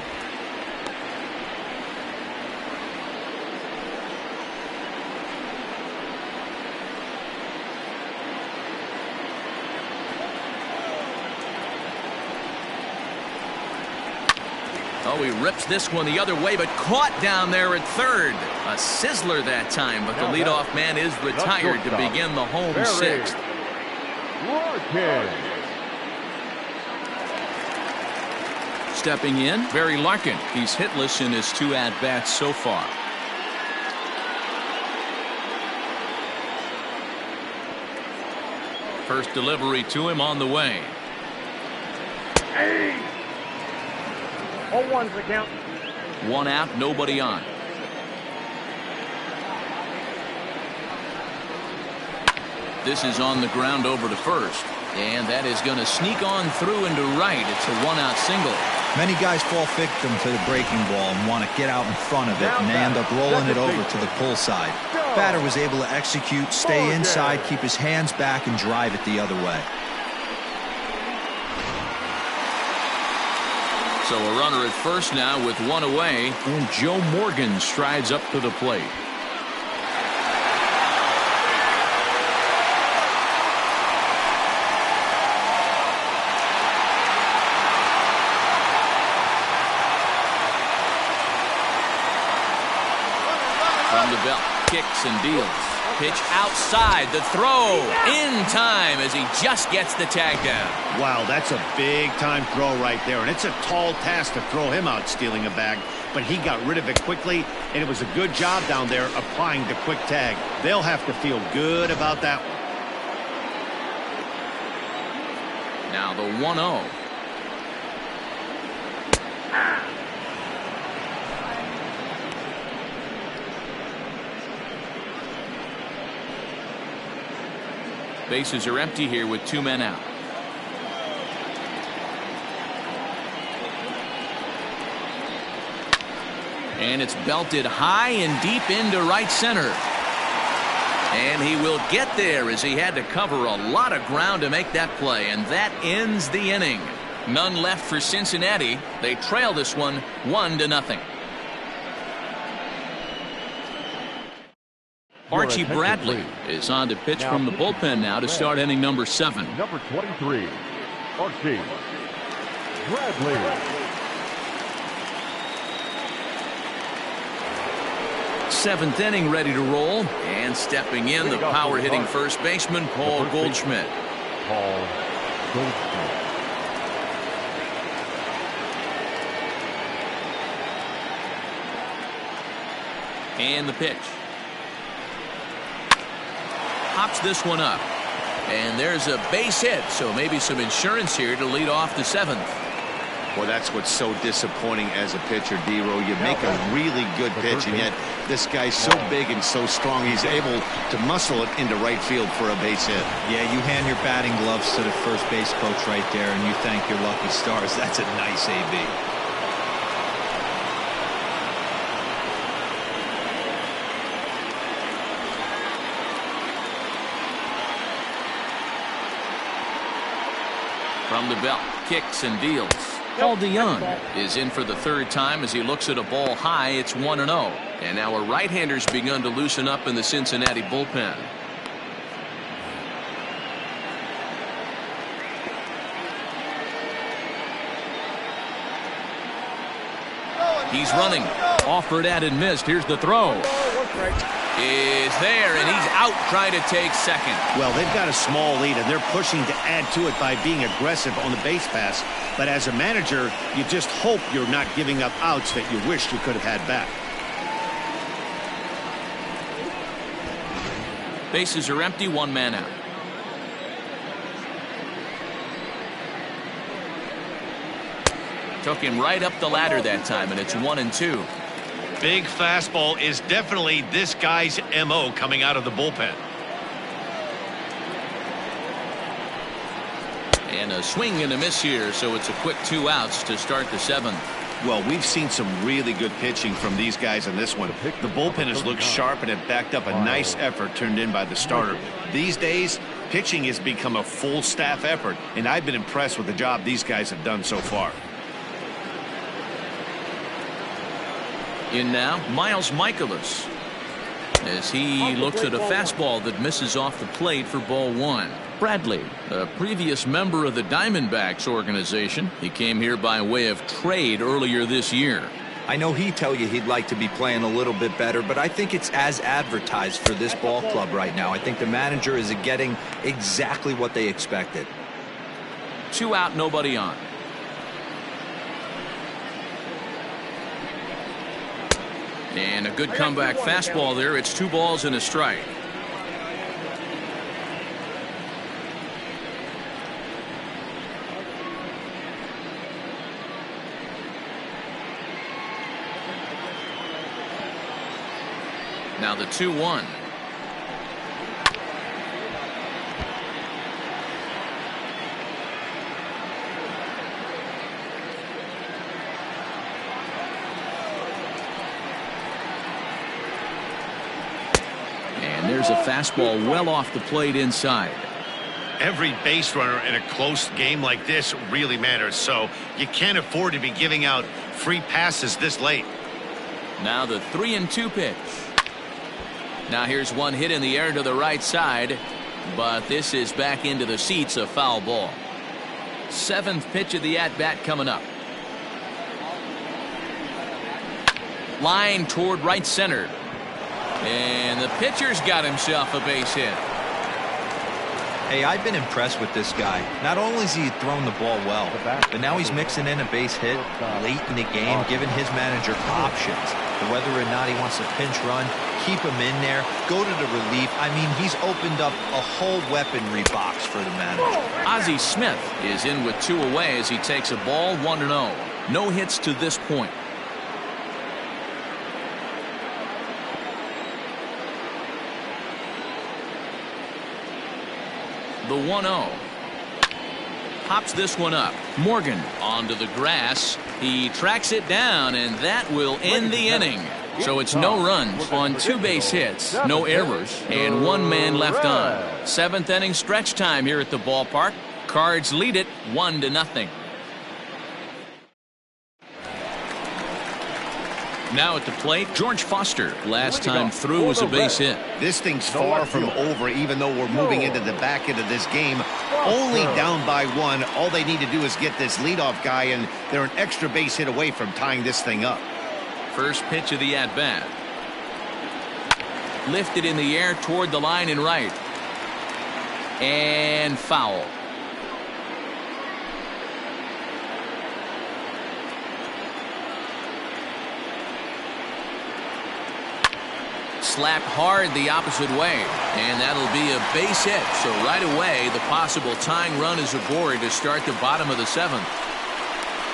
Oh, he rips this one the other way, but caught down there at third. A sizzler that time, but the leadoff man is retired to begin the home 6th. Stepping in, Barry Larkin. He's hitless in his 2 at-bats so far. First delivery to him on the way. 0-1's the count. 1 out, nobody on. This is on the ground over to first. And that is going to sneak on through into right. It's a 1-out single. Many guys fall victim to the breaking ball and want to get out in front of it, and they end up rolling it over to the pull side. Batter was able to execute, stay inside, keep his hands back, and drive it the other way. So a runner at first now with one away, and Joe Morgan strides up to the plate. From the belt, kicks and deals. Pitch outside, the throw in time as he just gets the tag down. Wow, that's a big-time throw right there, and it's a tall task to throw him out stealing a bag, but he got rid of it quickly, and it was a good job down there applying the quick tag. They'll have to feel good about that one. Now the 1-0. Bases are empty here with 2 men out. And it's belted high and deep into right center. And he will get there as he had to cover a lot of ground to make that play. And that ends the inning. None left for Cincinnati. They trail this one 1-0. Archie Bradley is on to pitch from the bullpen now to start inning number 7. Number 23, Archie Bradley. Seventh inning ready to roll. And stepping in, the power-hitting first baseman, Paul Goldschmidt. Paul Goldschmidt. And the pitch. Pops this one up. And there's a base hit, so maybe some insurance here to lead off the 7th. Well, that's what's so disappointing as a pitcher, D-Row. You make a really good pitch, and yet this guy's so big and so strong, he's able to muscle it into right field for a base hit. Yeah, you hand your batting gloves to the first base coach right there, and you thank your lucky stars. That's a nice AB. From the belt, kicks and deals. Paul DeYoung is in for the 3rd time as he looks at a ball high. It's 1-0. And now a right-hander's begun to loosen up in the Cincinnati bullpen. He's running. Offered at and missed. Here's the throw. Is there, and he's out trying to take second. Well, they've got a small lead, and they're pushing to add to it by being aggressive on the base pass. But as a manager, you just hope you're not giving up outs that you wish you could have had back. Bases are empty, 1 man out. Took him right up the ladder that time, and it's 1-2. Big fastball is definitely this guy's MO coming out of the bullpen. And a swing and a miss here, so it's a quick 2 outs to start the 7th. Well, we've seen some really good pitching from these guys in this one. The bullpen has looked sharp, and it backed up a nice effort turned in by the starter. These days, pitching has become a full staff effort, and I've been impressed with the job these guys have done so far. In now, Miles Michaelis, as he looks at a fastball that misses off the plate for ball 1. Bradley, a previous member of the Diamondbacks organization. He came here by way of trade earlier this year. I know he'd tell you he'd like to be playing a little bit better, but I think it's as advertised for this ball club right now. I think the manager is getting exactly what they expected. 2 out, nobody on. And a good comeback fastball there. It's 2 balls and a strike. Now the 2-1. And there's a fastball well off the plate inside. Every base runner in a close game like this really matters, so you can't afford to be giving out free passes this late. Now the 3-2 pitch. Now here's one hit in the air to the right side, but this is back into the seats, a foul ball. 7th pitch of the at-bat coming up. Line toward right center. And the pitcher's got himself a base hit. Hey, I've been impressed with this guy. Not only has he thrown the ball well, but now he's mixing in a base hit late in the game, giving his manager options. Whether or not he wants to pinch run, keep him in there, go to the relief. I mean, he's opened up a whole weaponry box for the manager. Ozzie Smith is in with 2 away as he takes a ball 1-0. No hits to this point. The 1-0. Pops this one up. Morgan onto the grass. He tracks it down, and that will end the inning. So it's no runs on 2 base hits, no errors, and 1 man left on. 7th inning stretch time here at the ballpark. Cards lead it 1-0. Now at the plate, George Foster. Last time through was a base hit. This thing's far from over, even though we're moving into the back end of this game. Only down by 1. All they need to do is get this leadoff guy, and they're an extra base hit away from tying this thing up. First pitch of the at-bat. Lifted in the air toward the line and right. And foul. Slapped hard the opposite way, and that'll be a base hit. So right away, the possible tying run is aboard to start the bottom of the 7th.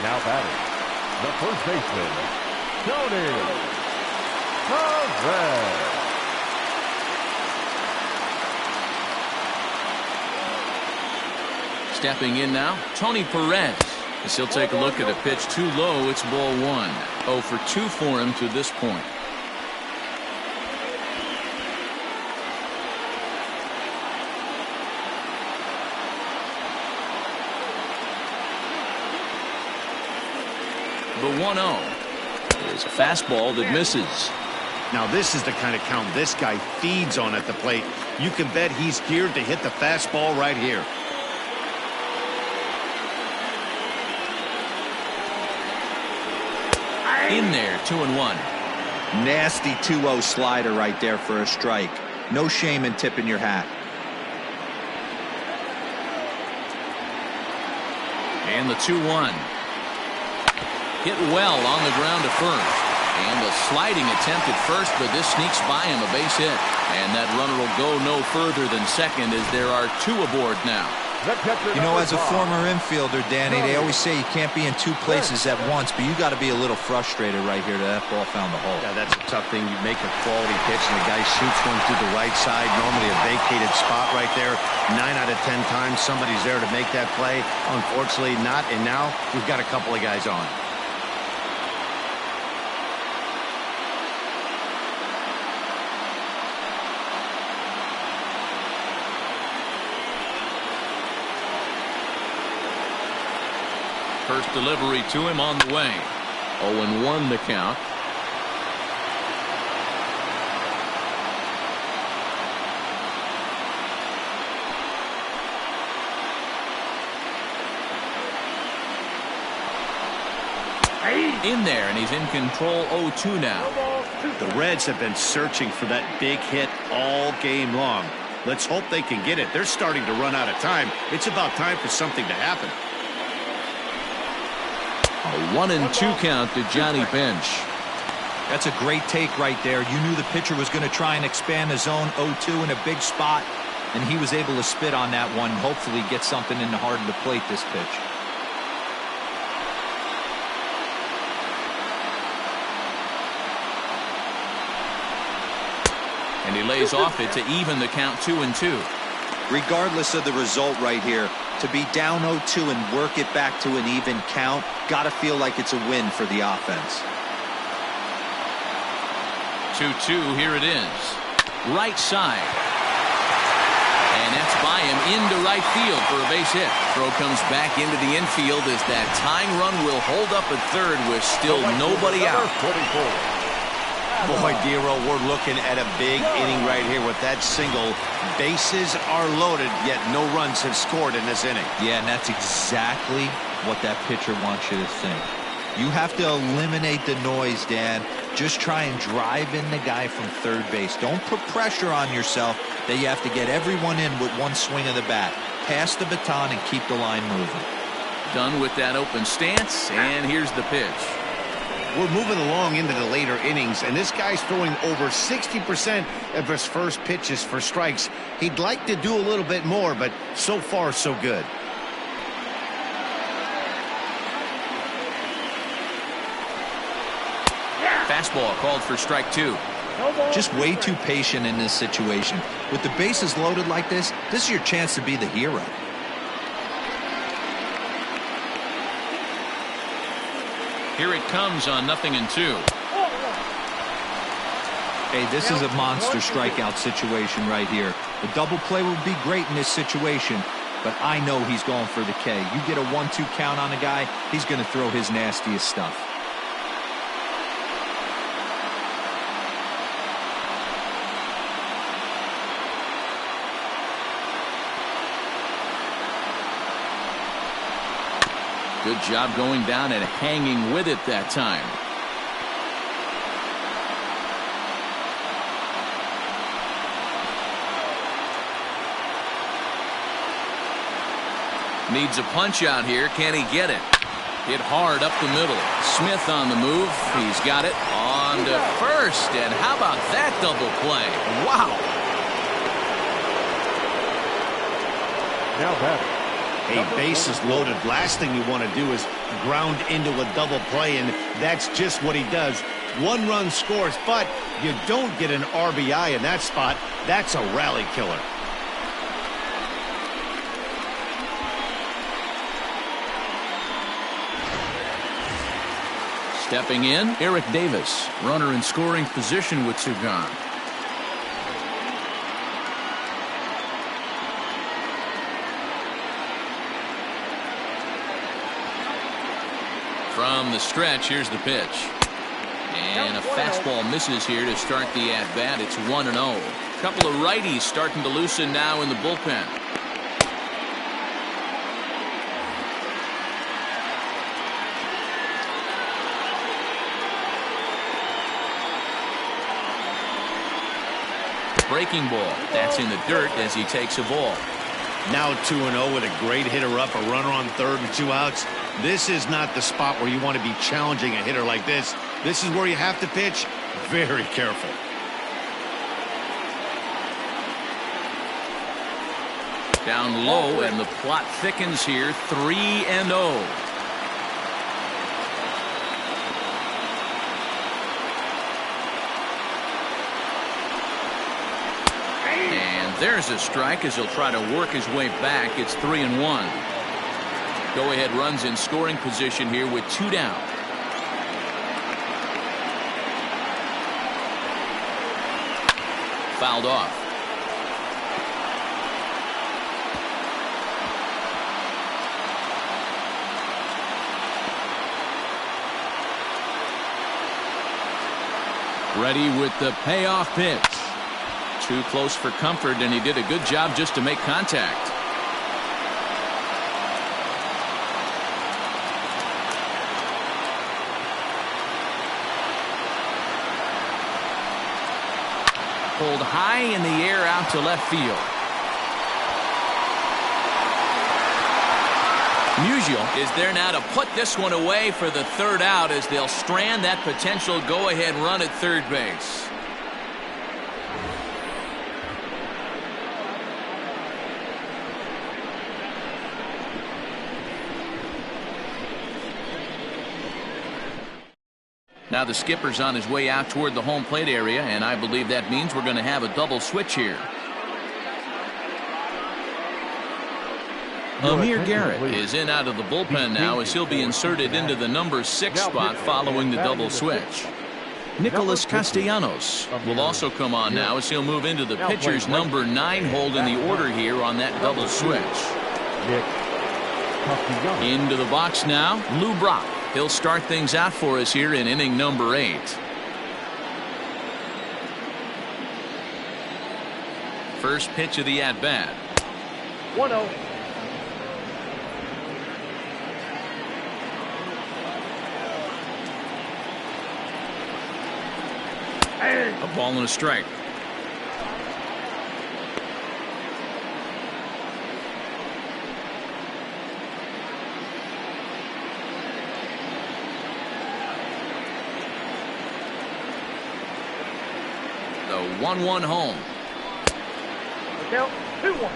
Now batting, the first baseman, Tony Perez. Stepping in now, Tony Perez. As he'll take a look at a pitch too low, it's ball 1. 0 for 2 for him to this point. The 1-0 is a fastball that misses. Now this is the kind of count this guy feeds on at the plate. You can bet he's geared to hit the fastball right here. In there, 2-1. Nasty 2-0 slider right there for a strike. No shame in tipping your hat. And the 2-1. Hit well on the ground to first. And a sliding attempt at first, but this sneaks by him, a base hit. And that runner will go no further than second as there are 2 aboard now. You know, as a former infielder, Danny, they always say you can't be in 2 places at once, but you got to be a little frustrated right here that ball found the hole. Yeah, that's a tough thing. You make a quality pitch and the guy shoots one through the right side, normally a vacated spot right there. 9 out of 10 times somebody's there to make that play. Unfortunately not, and now we've got a couple of guys on. First delivery to him on the way. 0-1 the count. In there, and he's in control. 0-2 now. The Reds have been searching for that big hit all game long. Let's hope they can get it. They're starting to run out of time. It's about time for something to happen. A 1-2 count to Johnny Bench. That's a great take right there. You knew the pitcher was going to try and expand the zone. 0-2 in a big spot, and he was able to spit on that one. Hopefully get something in the heart of the plate this pitch. And he lays off it to even the count 2-2. Regardless of the result right here, to be down 0-2 and work it back to an even count, got to feel like it's a win for the offense. 2-2, here it is. Right side. And that's by him into right field for a base hit. Throw comes back into the infield as that tying run will hold up at third with still nobody out. Boy, Dero, we're looking at a big inning right here with that single. Bases are loaded, yet no runs have scored in this inning. Yeah, and that's exactly what that pitcher wants you to think. You have to eliminate the noise, Dan. Just try and drive in the guy from third base. Don't put pressure on yourself that you have to get everyone in with one swing of the bat. Pass the baton and keep the line moving. Done with that open stance, and here's the pitch. We're moving along into the later innings, and this guy's throwing over 60% of his first pitches for strikes. He'd like to do a little bit more, but so far, so good. Fastball called for strike 2. Just way too patient in this situation. With the bases loaded like this is your chance to be the hero. Here it comes on 0-2. Hey, this is a monster strikeout situation right here. A double play would be great in this situation, but I know he's going for the K. You get a 1-2 count on a guy, he's going to throw his nastiest stuff. Good job going down and hanging with it that time. Needs a punch out here. Can he get it? Hit hard up the middle. Smith on the move. He's got it on to first. And how about that double play? Wow. Now batter. A base is loaded. Last thing you want to do is ground into a double play, and that's just what he does. One run scores, but you don't get an RBI in that spot. That's a rally killer. Stepping in, Eric Davis. Runner in scoring position with two gone. From the stretch, here's the pitch. And a fastball misses here to start the at-bat. It's 1-0. Couple of righties starting to loosen now in the bullpen. Breaking ball. That's in the dirt as he takes a ball. Now 2-0 with a great hitter up, a runner on third and 2 outs. This is not the spot where you want to be challenging a hitter like this. This is where you have to pitch very careful. Down low, and the plot thickens here. 3-0. There's a strike as he'll try to work his way back. It's 3-1. Go-ahead runs in scoring position here with 2 down. Fouled off. Ready with the payoff pitch. Too close for comfort, and he did a good job just to make contact. Pulled high in the air out to left field. Musial is there now to put this one away for the third out as they'll strand that potential go-ahead run at third base. Now the skipper's on his way out toward the home plate area, and I believe that means we're going to have a double switch here. Amir Garrett is in out of the bullpen now as he'll be inserted into the number 6 spot following the double switch. Nicholas Castellanos will also come on now as he'll move into the pitcher's number 9 hold in the order here on that double switch. Into the box now, Lou Brock. He'll start things out for us here in inning number 8. First pitch of the at-bat. 1-0. A ball and a strike. The 1-1 home. Count 2-1.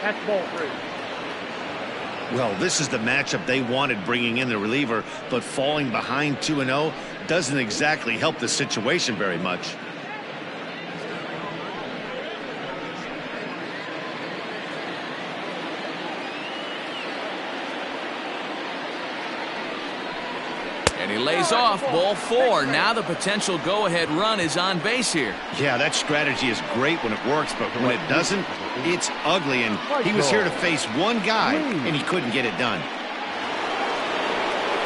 That's ball 3. Well, this is the matchup they wanted, bringing in the reliever, but falling behind 2-0 doesn't exactly help the situation very much. And he lays off, ball 4. Now the potential go-ahead run is on base here. Yeah, that strategy is great when it works, but when it doesn't, it's ugly. And he was here to face one guy, and he couldn't get it done.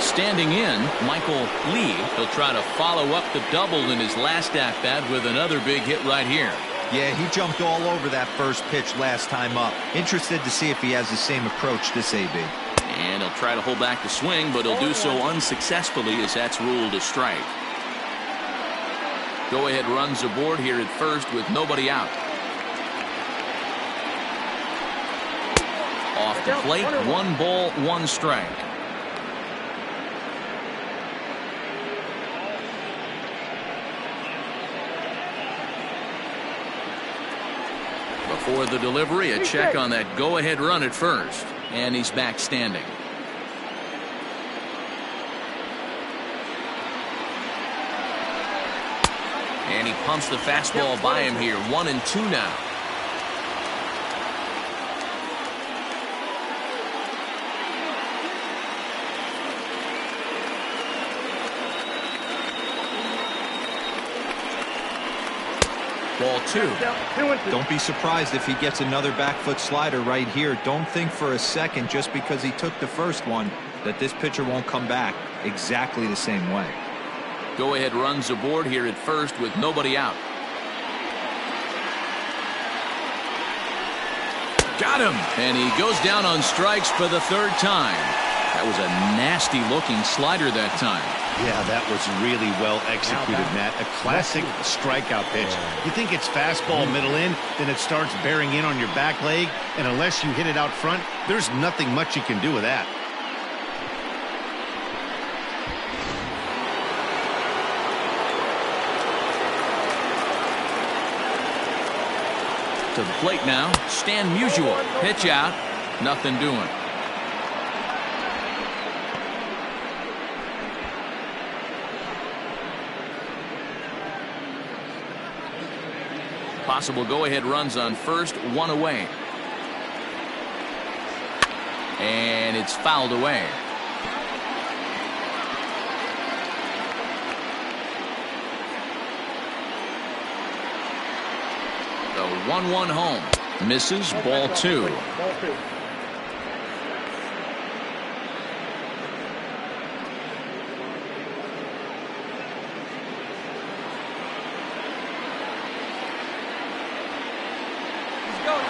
Standing in, Michael Lee. He'll try to follow up the double in his last at-bat with another big hit right here. Yeah, he jumped all over that first pitch last time up. Interested to see if he has the same approach this AB. And he'll try to hold back the swing, but he'll do so unsuccessfully as that's ruled a strike. Go-ahead runs aboard here at first with nobody out. Off the plate, 1 ball, 1 strike. Before the delivery, a check on that go-ahead run at first. And he's back standing. And he pumps the fastball by him here. 1-2 now. Ball 2. Don't be surprised if he gets another back foot slider right here. Don't think for a second, just because he took the first one, that this pitcher won't come back exactly the same way. Go ahead runs aboard here at first with nobody out. Got him. And he goes down on strikes for the 3rd time. That was a nasty looking slider that time. Yeah, that was really well executed, Matt. A classic strikeout pitch. You think it's fastball middle in, then it starts bearing in on your back leg, and unless you hit it out front, there's nothing much you can do with that. To the plate now, Stan Musial. Pitch out, nothing doing. Possible go-ahead runs on first, 1 away. And it's fouled away. The 1-1 home. Misses, ball 2. Ball 2.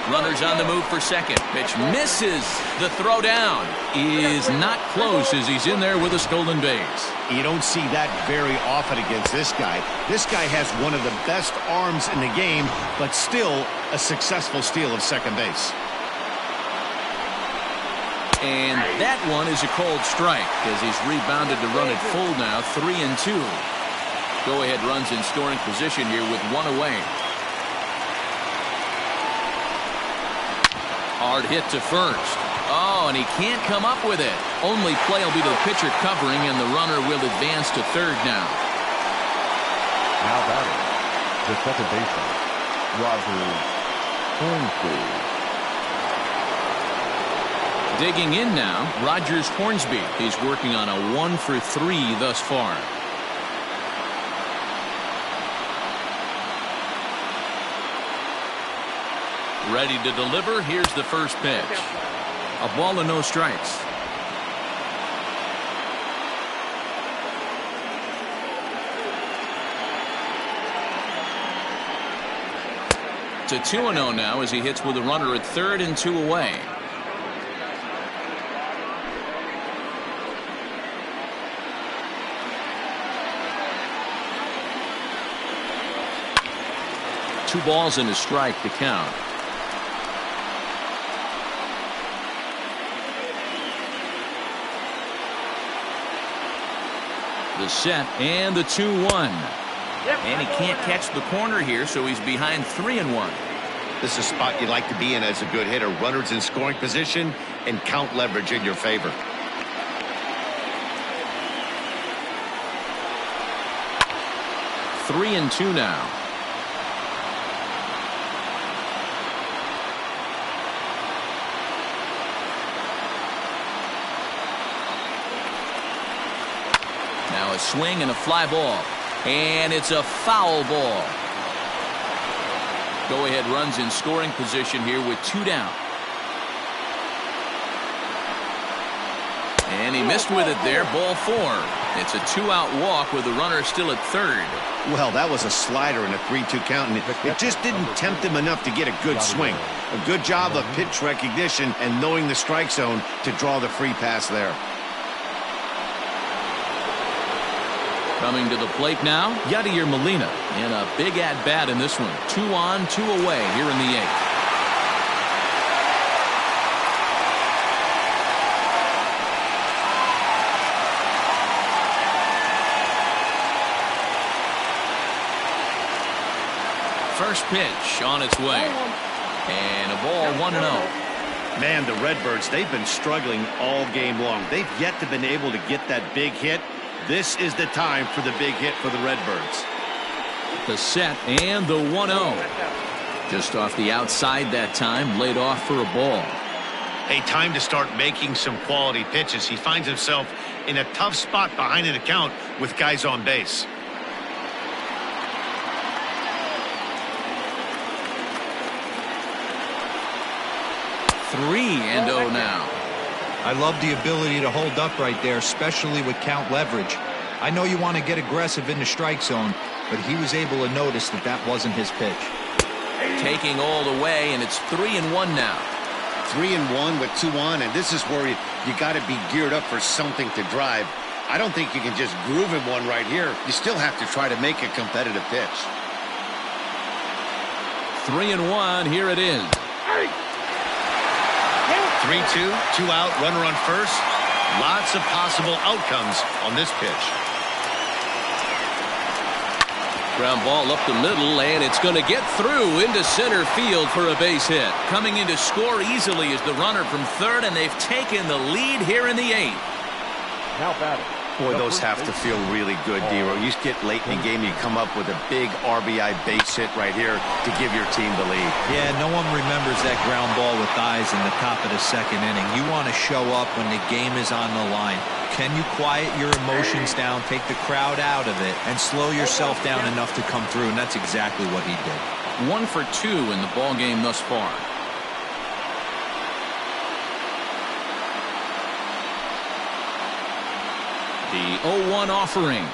Runners on the move for second. Pitch misses. The throw down is not close as he's in there with a stolen base. You don't see that very often against this guy. This guy has one of the best arms in the game, but still a successful steal of second base. And that one is a cold strike as he's rebounded to run it full now, 3-2. Go-ahead runs in scoring position here with 1 away. Hard hit to first. Oh, and he can't come up with it. Only play will be to the pitcher covering, and the runner will advance to third now. Now batting, the second baseman, Roger Hornsby. Digging in now, Rogers Hornsby. He's working on a 1-for-3 thus far. Ready to deliver. Here's the first pitch. A ball and no strikes. To 2-0 now as he hits with a runner at third and 2 away. Two balls and a strike to count. The set and the 2-1. And he can't catch the corner here, so he's behind 3-1. This is a spot you like to be in as a good hitter. Runners in scoring position and count leverage in your favor. Three and 2 now. Now a swing and a fly ball. And it's a foul ball. Go-ahead runs in scoring position here with 2 down. And he missed with it there, ball 4. It's a 2-out walk with the runner still at third. Well, that was a slider in a 3-2 count, and it just didn't tempt him enough to get a good swing. A good job of pitch recognition and knowing the strike zone to draw the free pass there. Coming to the plate now, Yadier Molina. And a big at-bat in this one. 2 on, 2 away here in the 8th. First pitch on its way. And a ball 1-0. Man, the Redbirds, they've been struggling all game long. They've yet to been able to get that big hit. This is the time for the big hit for the Redbirds. The set and the 1-0. Just off the outside that time, laid off for a ball. A time to start making some quality pitches. He finds himself in a tough spot behind an account with guys on base. 3-0 now. I love the ability to hold up right there, especially with count leverage. I know you want to get aggressive in the strike zone, but he was able to notice that that wasn't his pitch. Taking all the way, and it's 3-1 now. 3-1 with 2 on, and this is where you got to be geared up for something to drive. I don't think you can just groove him one right here. You still have to try to make a competitive pitch. 3-1, here it is. 3-2, 2 out, runner on first. Lots of possible outcomes on this pitch. Ground ball up the middle, and it's going to get through into center field for a base hit. Coming in to score easily is the runner from third, and they've taken the lead here in the 8th. Now batting. Boy, those have to feel really good, Dero. You get late in the game, you come up with a big RBI base hit right here to give your team the lead. Yeah, no one remembers that ground ball with eyes in the top of the second inning. You want to show up when the game is on the line. Can you quiet your emotions down, take the crowd out of it, and slow yourself down enough to come through? And that's exactly what he did. 1 for 2 in the ball game thus far. The 0-1 offering.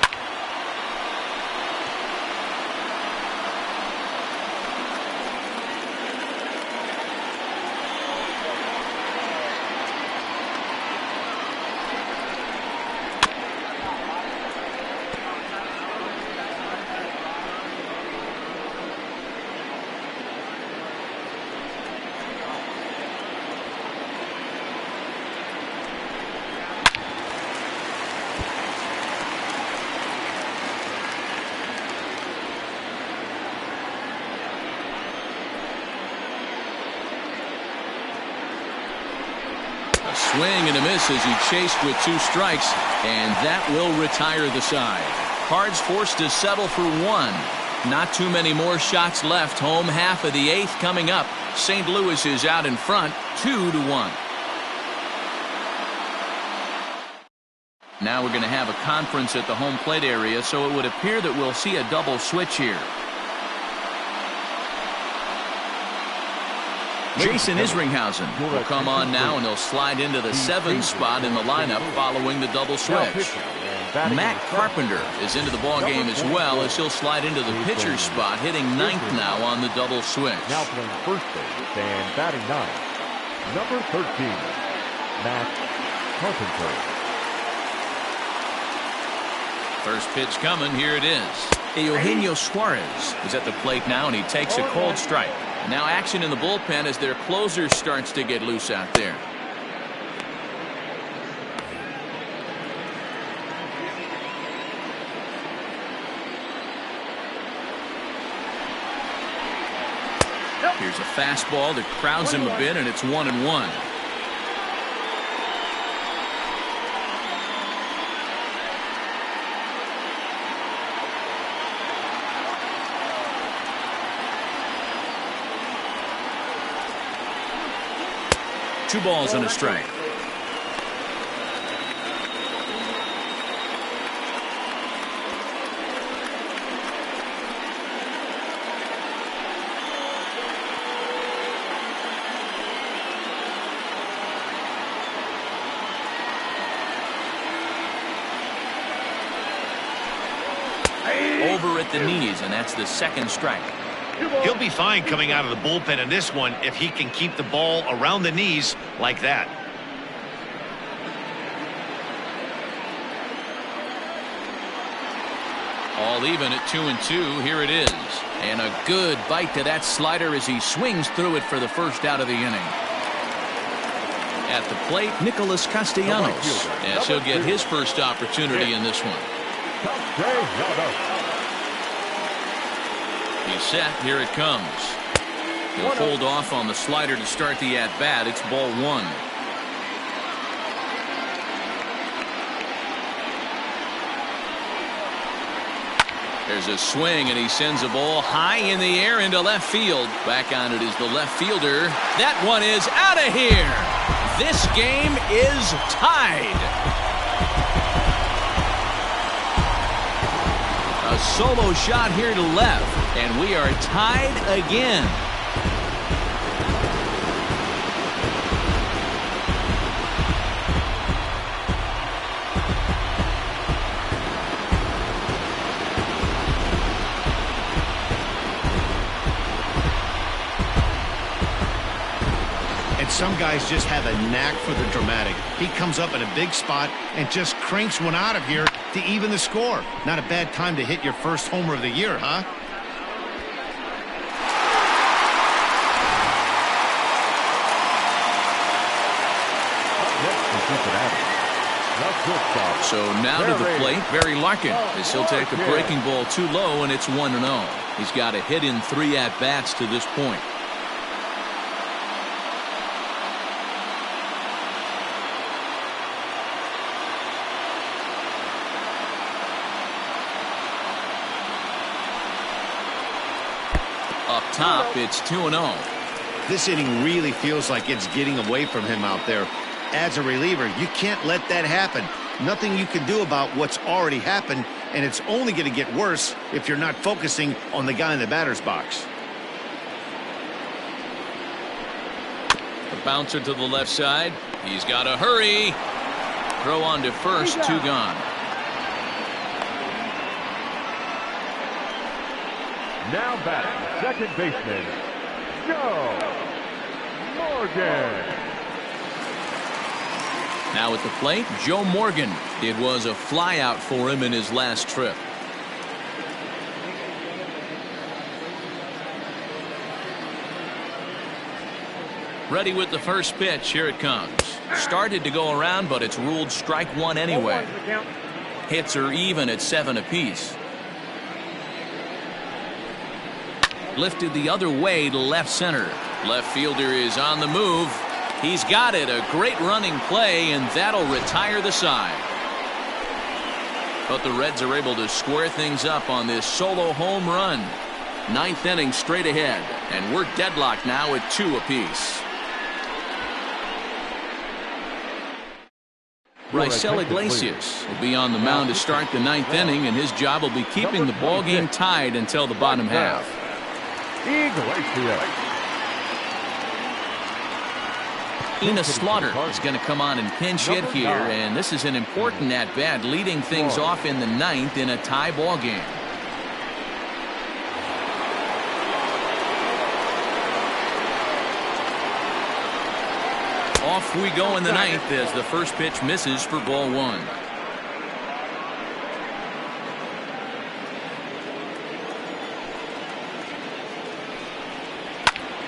Swing and a miss as he chased with 2 strikes, and that will retire the side. Cards forced to settle for one. Not too many more shots left. Home half of the eighth coming up. St. Louis is out in front, 2-1. Now we're going to have a conference at the home plate area, so it would appear that we'll see a double switch here. Jason Isringhausen will come on now, and he'll slide into the 7th spot in the lineup following the double switch. Matt Carpenter is into the ballgame as well, as he'll slide into the pitcher's spot, hitting 9th now on the double switch. Now playing first base and batting 9th, number 13, Matt Carpenter. First pitch coming. Here it is. Eugenio Suarez is at the plate now, and he takes a cold strike. Now action in the bullpen as their closer starts to get loose out there. Here's a fastball that crowds him a bit, and it's 1-1. Two balls and a strike. Over at the knees, and that's the second strike. He'll be fine coming out of the bullpen in this one if he can keep the ball around the knees like that. All even at 2-2. Here it is. And a good bite to that slider as he swings through it for the first out of the inning. At the plate, Nicholas Castellanos, as he'll get his first opportunity in this one. He's set. Here it comes. He'll hold off on the slider to start the at-bat. It's ball one. There's a swing, and he sends a ball high in the air into left field. Back on it is the left fielder. That one is out of here. This game is tied. A solo shot here to left, and we are tied again. And some guys just have a knack for the dramatic. He comes up in a big spot and just cranks one out of here to even the score. Not a bad time to hit your first homer of the year, huh? So now to the plate, Barry Larkin, as he'll take a breaking ball too low, and it's 1-0. He's got a hit in 3 at-bats to this point. Up top, it's 2-0. This inning really feels like it's getting away from him out there. As a reliever, you can't let that happen. Nothing you can do about what's already happened, and it's only going to get worse if you're not focusing on the guy in the batter's box. The bouncer to the left side. He's got to hurry. Throw on to first, 2 gone. Now batting, second baseman, Joe Morgan. Now at the plate, Joe Morgan. It was a flyout for him in his last trip. Ready with the first pitch. Here it comes. Started to go around, but it's ruled strike one anyway. Hits are even at 7 apiece. Lifted the other way to left center. Left fielder is on the move. He's got it. A great running play, and that'll retire the side. But the Reds are able to square things up on this solo home run. Ninth inning straight ahead, and we're deadlocked now at 2 apiece. Raisel Iglesias will be on the mound to start the 9th inning, and his job will be keeping the ball game tied until the bottom half. Enos Slaughter is going to come on and pinch hit here, and this is an important at-bat, leading things off in the 9th in a tie ball game. Off we go in the 9th as the first pitch misses for ball 1.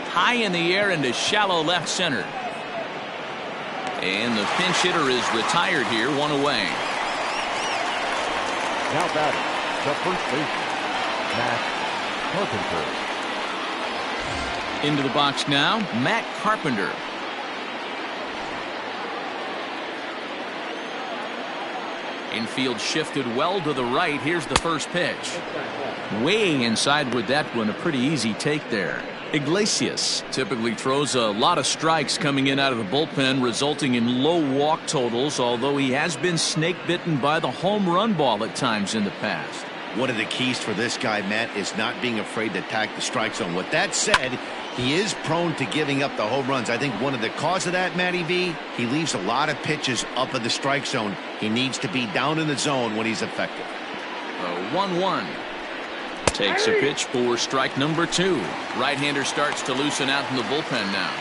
High in the air into shallow left center. And the pinch hitter is retired here, 1 away. Now batting, the first baseman, Matt Carpenter. Into the box now, Matt Carpenter. Infield shifted well to the right. Here's the first pitch. Way inside with that one. A pretty easy take there. Iglesias typically throws a lot of strikes coming in out of the bullpen, resulting in low walk totals, although he has been snake bitten by the home run ball at times in the past. One of the keys for this guy, Matt, is not being afraid to attack the strike zone. With that said, he is prone to giving up the home runs. I think one of the cause of that, Matty V, he leaves a lot of pitches up in the strike zone. He needs to be down in the zone when he's effective. 1-1. Takes a pitch for strike number 2. Right-hander starts to loosen out in the bullpen now.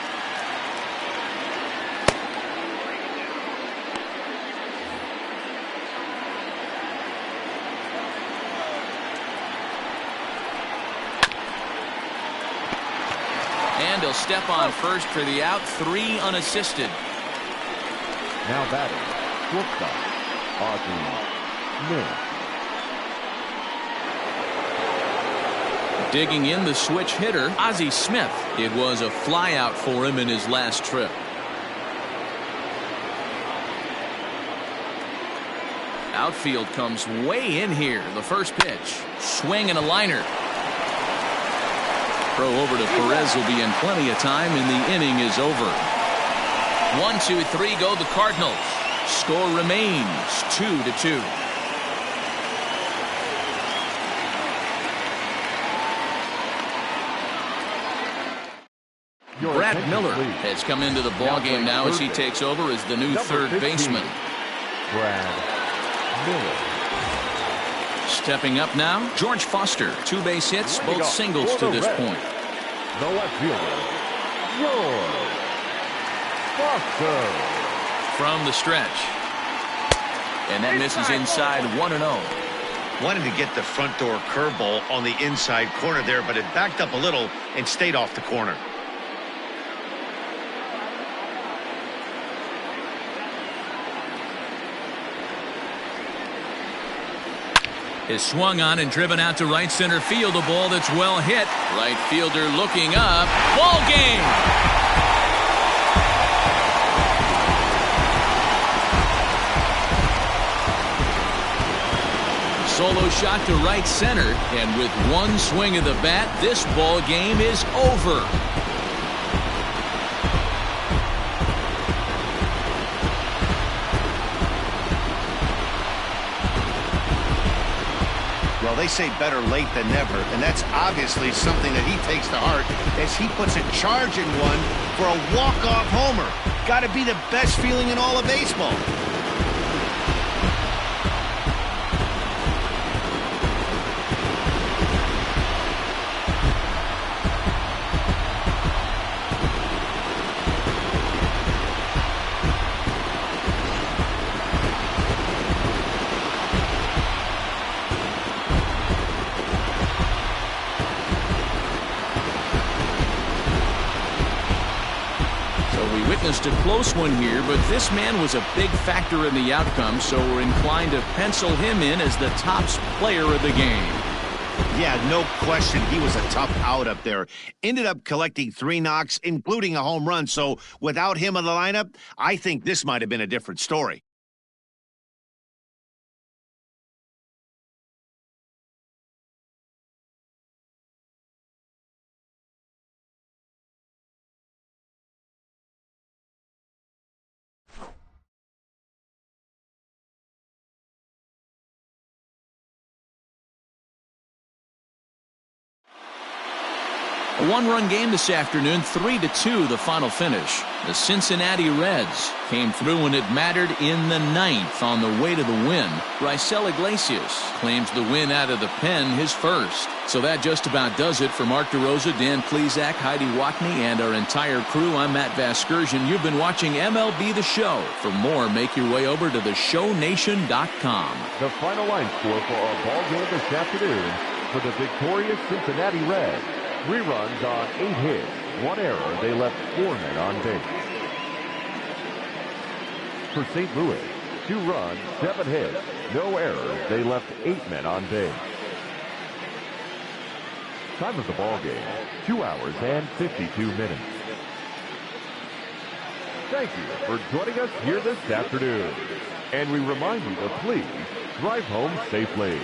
And he'll step on first for the out. 3 unassisted. Now batting, shortstop, Ozzie Smith. Digging in the switch hitter, Ozzie Smith. It was a flyout for him in his last trip. Outfield comes way in here. The first pitch. Swing and a liner. Throw over to Perez will be in plenty of time, and the inning is over. 1, 2, 3 go the Cardinals. Score remains 2-2. Brad Miller has come into the ballgame now as he takes over as the new third baseman. Brad Miller. Stepping up now, George Foster. 2 base hits, both singles to this point. The left fielder, George Foster. From the stretch. And that misses inside 1-0. Wanted to get the front door curveball on the inside corner there, but it backed up a little and stayed off the corner. Is swung on and driven out to right center field. A ball that's well hit. Right fielder looking up. Ball game. Solo shot to right center, and with one swing of the bat, this ball game is over. Well, they say better late than never, and that's obviously something that he takes to heart as he puts a charge in one for a walk-off homer. Got to be the best feeling in all of baseball. A close one here, but this man was a big factor in the outcome, so we're inclined to pencil him in as the top player of the game. Yeah, no question. He was a tough out up there. Ended up collecting 3 knocks, including a home run. So without him in the lineup, I think this might have been a different story. A one-run game this afternoon, 3-2 the final finish. The Cincinnati Reds came through when it mattered in the ninth on the way to the win. Raisel Iglesias claims the win out of the pen, his first. So that just about does it for Mark DeRosa, Dan Plesac, Heidi Watney, and our entire crew. I'm Matt Vasgersian. You've been watching MLB The Show. For more, make your way over to theshownation.com. The final line score for our ball game this afternoon for the victorious Cincinnati Reds. 3 runs on 8 hits, 1 error. They left 4 men on base. For St. Louis, 2 runs, 7 hits, no errors. They left 8 men on base. Time of the ball game, 2 hours and 52 minutes. Thank you for joining us here this afternoon. And we remind you to please drive home safely.